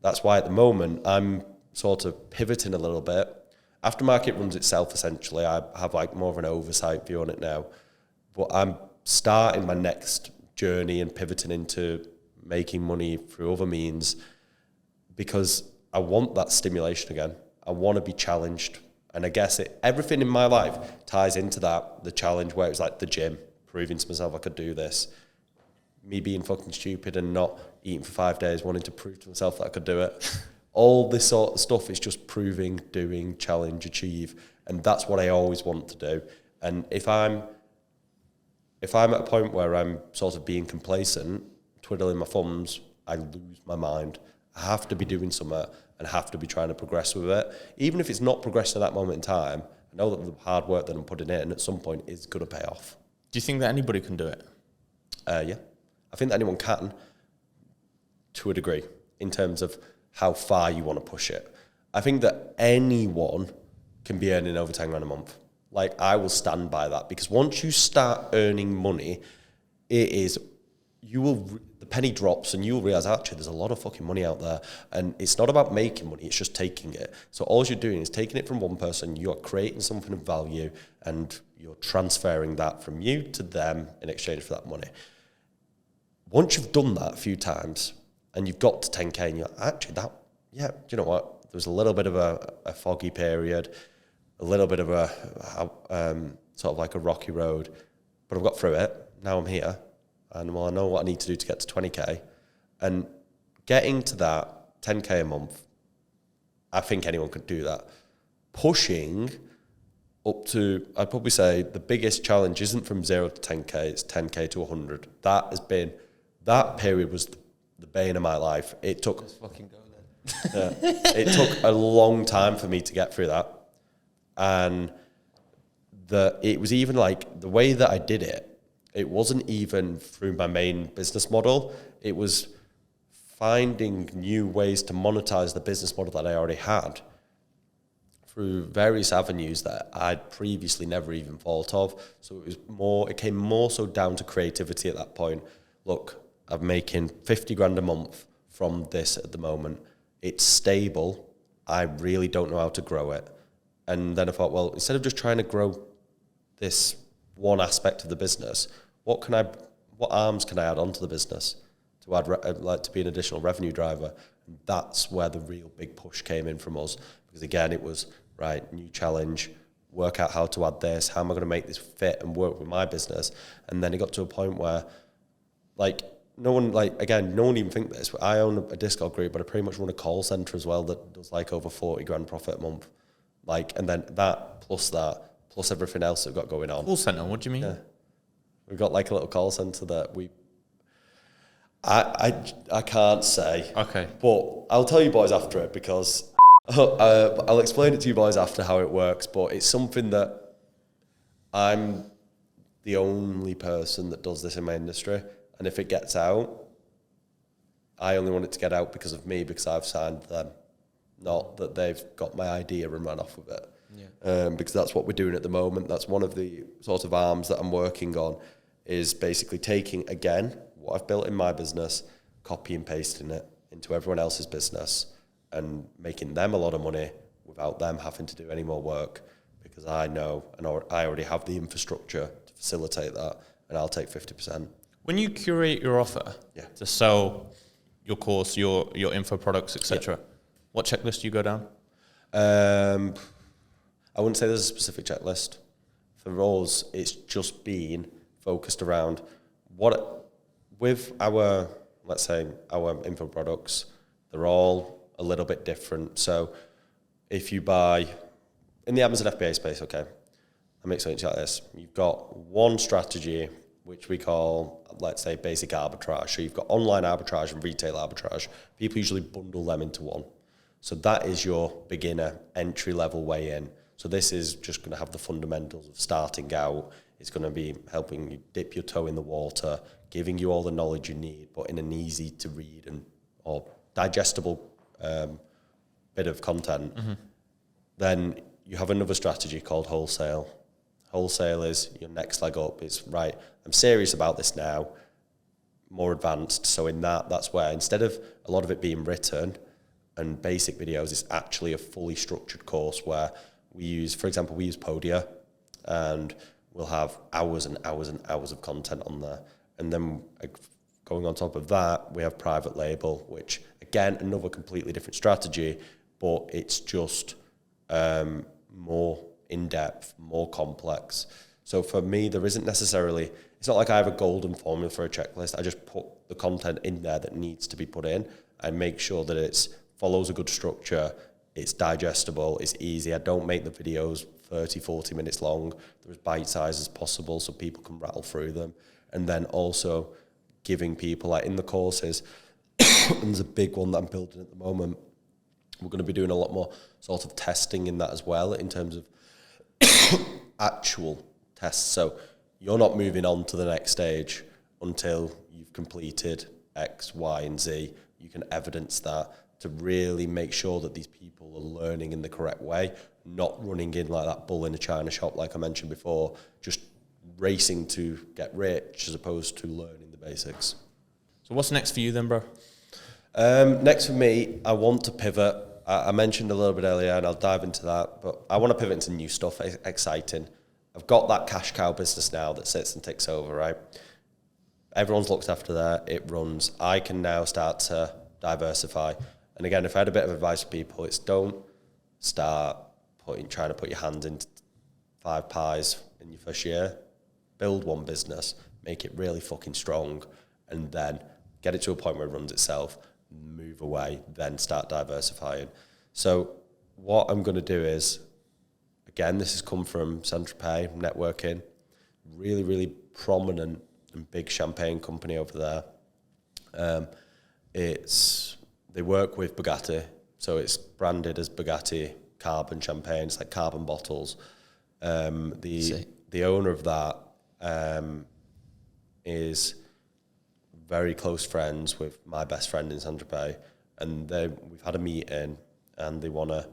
That's why at the moment I'm sort of pivoting a little bit. Aftermarket runs itself essentially. I have like more of an oversight view on it now, but I'm starting my next journey and pivoting into making money through other means, because I want that stimulation again. I want to be challenged. And I guess everything in my life ties into that, the challenge, where it was like the gym, proving to myself I could do this, me being fucking stupid and not eating for 5 days, wanting to prove to myself that I could do it. All this sort of stuff is just proving, doing, challenge, achieve. And that's what I always want to do. And if I'm at a point where I'm sort of being complacent, twiddling my thumbs, I lose my mind. I have to be doing something and have to be trying to progress with it. Even if it's not progressing at that moment in time, I know that the hard work that I'm putting in at some point is going to pay off. Do you think that anybody can do it? Yeah. I think that anyone can, to a degree, in terms of how far you want to push it. I think that anyone can be earning over 10 grand a month. Like, I will stand by that, because once you start earning money, the penny drops and you'll realize, actually, there's a lot of fucking money out there, and it's not about making money, it's just taking it. So all you're doing is taking it from one person, you're creating something of value, and you're transferring that from you to them in exchange for that money. Once you've done that a few times and you've got to 10k, and you're actually do you know what? There was a little bit of a foggy period, a little bit of a sort of like a rocky road, but I've got through it. Now I'm here, and well, I know what I need to do to get to 20k, and getting to that 10k a month, I think anyone could do that. Pushing up to, I'd probably say the biggest challenge isn't from 0 to 10k, it's 10k to 100. That period was the bane of my life. It took, let's fucking go then. it took a long time for me to get through that. And it was even like the way that I did it, it wasn't even through my main business model. It was finding new ways to monetize the business model that I already had through various avenues that I'd previously never even thought of. So it came more so down to creativity at that point. Look, I'm making 50 grand a month from this at the moment. It's stable. I really don't know how to grow it. And then I thought, well, instead of just trying to grow this one aspect of the business, what arms can I add onto the business to add, to be an additional revenue driver? And that's where the real big push came in from us. Because again, it was, right, new challenge, work out how to add this, how am I going to make this fit and work with my business? And then it got to a point where, no one even think this, but I own a Discord group, but I pretty much run a call center as well that does over 40 grand profit a month. And then that, plus everything else that we've got going on. Call center, what do you mean? Yeah. We've got a little call center that I can't say. Okay. But I'll tell you boys after it, because I'll explain it to you boys after how it works, but it's something that I'm the only person that does this in my industry. And if it gets out, I only want it to get out because of me, because I've signed them, not that they've got my idea and run off with it. Yeah. Because that's what we're doing at the moment. That's one of the sort of arms that I'm working on, is basically taking, again, what I've built in my business, copy and pasting it into everyone else's business and making them a lot of money without them having to do any more work, because I know and I already have the infrastructure to facilitate that, and I'll take 50%. When you curate your offer to sell your course, your info products, etc., what checklist do you go down? I wouldn't say there's a specific checklist. For us, it's just been focused around with our, let's say, our info products, they're all a little bit different. So if you buy in the Amazon FBA space, okay, I make something like this. You've got one strategy, which we call, let's say, basic arbitrage. So you've got online arbitrage and retail arbitrage. People usually bundle them into one. So that is your beginner entry-level way in. So this is just going to have the fundamentals of starting out. It's going to be helping you dip your toe in the water, giving you all the knowledge you need, but in an easy-to-read or digestible bit of content. Mm-hmm. Then you have another strategy called wholesale. Wholesale is your next leg up. It's, right, I'm serious about this now, more advanced. So in that's where, instead of a lot of it being written and basic videos, it's actually a fully structured course where we use Podia, and we'll have hours and hours and hours of content on there. And then going on top of that, we have private label, which, again, another completely different strategy, but it's just more in-depth, more complex. So for me, there isn't necessarily, it's not like I have a golden formula for a checklist. I just put the content in there that needs to be put in and make sure that it follows a good structure, it's digestible, it's easy. I don't make the videos 30, 40 minutes long. They're as bite-sized as possible so people can rattle through them. And then also giving people, like in the courses, and there's a big one that I'm building at the moment, we're going to be doing a lot more sort of testing in that as well, in terms of actual tests. So you're not moving on to the next stage until you've completed X, Y, and Z. You can evidence that to really make sure that these people are learning in the correct way, not running in like that bull in a china shop, like I mentioned before, just racing to get rich as opposed to learning the basics. So what's next for you then, bro? Next for me, I want to pivot. I mentioned a little bit earlier, and I'll dive into that, but I want to pivot into new stuff, exciting. I've got that cash cow business now that sits and ticks over, right? Everyone's looked after that. It runs. I can now start to diversify. And again, if I had a bit of advice for people, it's don't start trying to put your hand into 5 pies in your first year. Build one business, make it really fucking strong, and then get it to a point where it runs itself, move away, then start diversifying. So what I'm going to do is, again, this has come from Saint-Tropez, networking, really, really prominent and big champagne company over there. They work with Bugatti, so it's branded as Bugatti Carbon Champagne. It's like carbon bottles. The owner of that is very close friends with my best friend in Saint-Tropez, and we've had a meeting, and they want us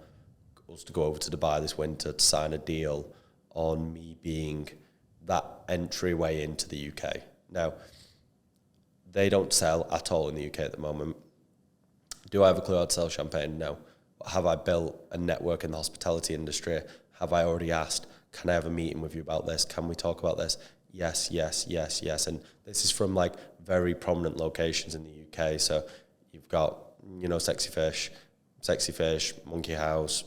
to go over to Dubai this winter to sign a deal on me being that entryway into the UK. Now, they don't sell at all in the UK at the moment. Do I have a clue how to sell champagne? No. Have I built a network in the hospitality industry? Have I already asked, can I have a meeting with you about this? Can we talk about this? Yes. And this is from like very prominent locations in the UK. So you've got, Sexy Fish, Monkey House.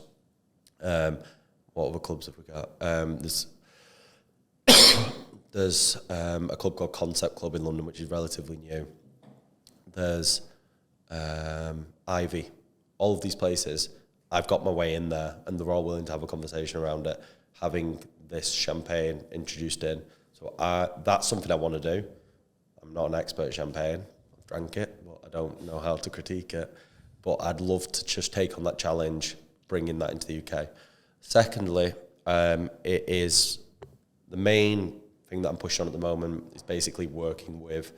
What other clubs have we got? There's a club called Concept Club in London, which is relatively new. There's Ivy. All of these places, I've got my way in there, and they're all willing to have a conversation around it, having this champagne introduced in. So that's something I want to do. I'm not an expert at champagne. I've drank it, but I don't know how to critique it. But I'd love to just take on that challenge, bringing that into the UK. Secondly, it is the main thing that I'm pushing on at the moment is basically working with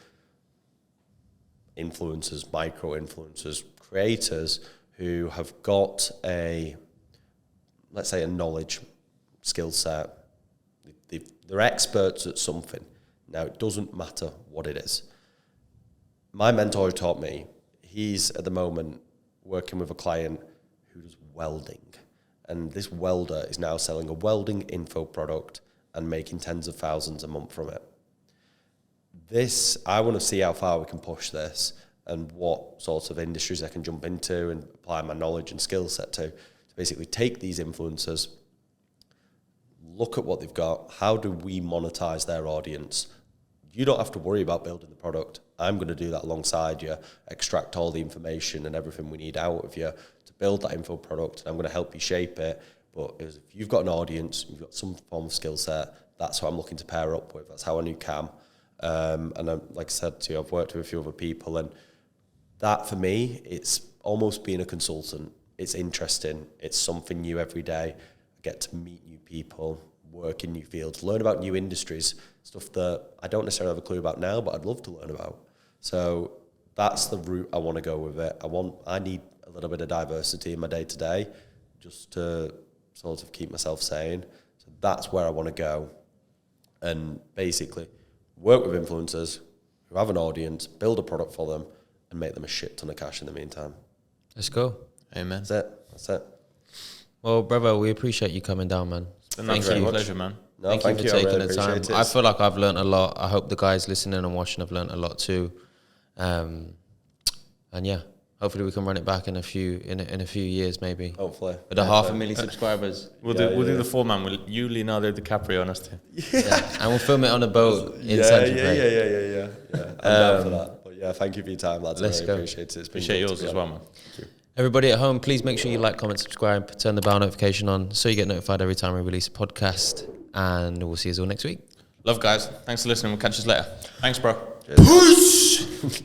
influencers, micro-influencers, creators who have got let's say a knowledge, skill set. They're experts at something. Now, it doesn't matter what it is. My mentor taught me, he's at the moment working with a client who does welding. And this welder is now selling a welding info product and making tens of thousands a month from it. I want to see how far we can push this and what sorts of industries I can jump into and apply my knowledge and skill set to basically take these influencers, look at what they've got, how do we monetize their audience? You don't have to worry about building the product. I'm going to do that alongside you, extract all the information and everything we need out of you to build that info product, and I'm going to help you shape it. But if you've got an audience, you've got some form of skill set, that's what I'm looking to pair up with. That's how I knew Cam. Like I said to you, I've worked with a few other people, and that for me, it's almost being a consultant. It's interesting. It's something new every day. I get to meet new people, work in new fields, learn about new industries, stuff that I don't necessarily have a clue about now, but I'd love to learn about. So that's the route I want to go with it. I need a little bit of diversity in my day-to-day just to sort of keep myself sane. So that's where I want to go. And basically work with influencers who have an audience, build a product for them, and make them a shit ton of cash in the meantime. Let's go. Amen. That's it. Well, brother, we appreciate you coming down, man. Thank you. Pleasure, man. No, thank you for taking the time. It. I feel like I've learned a lot. I hope the guys listening and watching have learned a lot too. And yeah, hopefully we can run it back in a few years, maybe. Hopefully. With 500,000 subscribers. We'll do the four-man with you, Leonardo, DiCaprio, and us two. Yeah. And we'll film it on a boat in Saint-Tropez. Yeah. I'm down for that. But yeah, thank you for your time, lads. Let's go. Appreciate it. It's been Appreciate yours as well, man. Thank you. Everybody at home, please make sure you like, comment, subscribe, turn the bell notification on so you get notified every time we release a podcast. And we'll see you all next week. Love, guys. Thanks for listening. We'll catch you later. Thanks, bro. Cheers. Peace.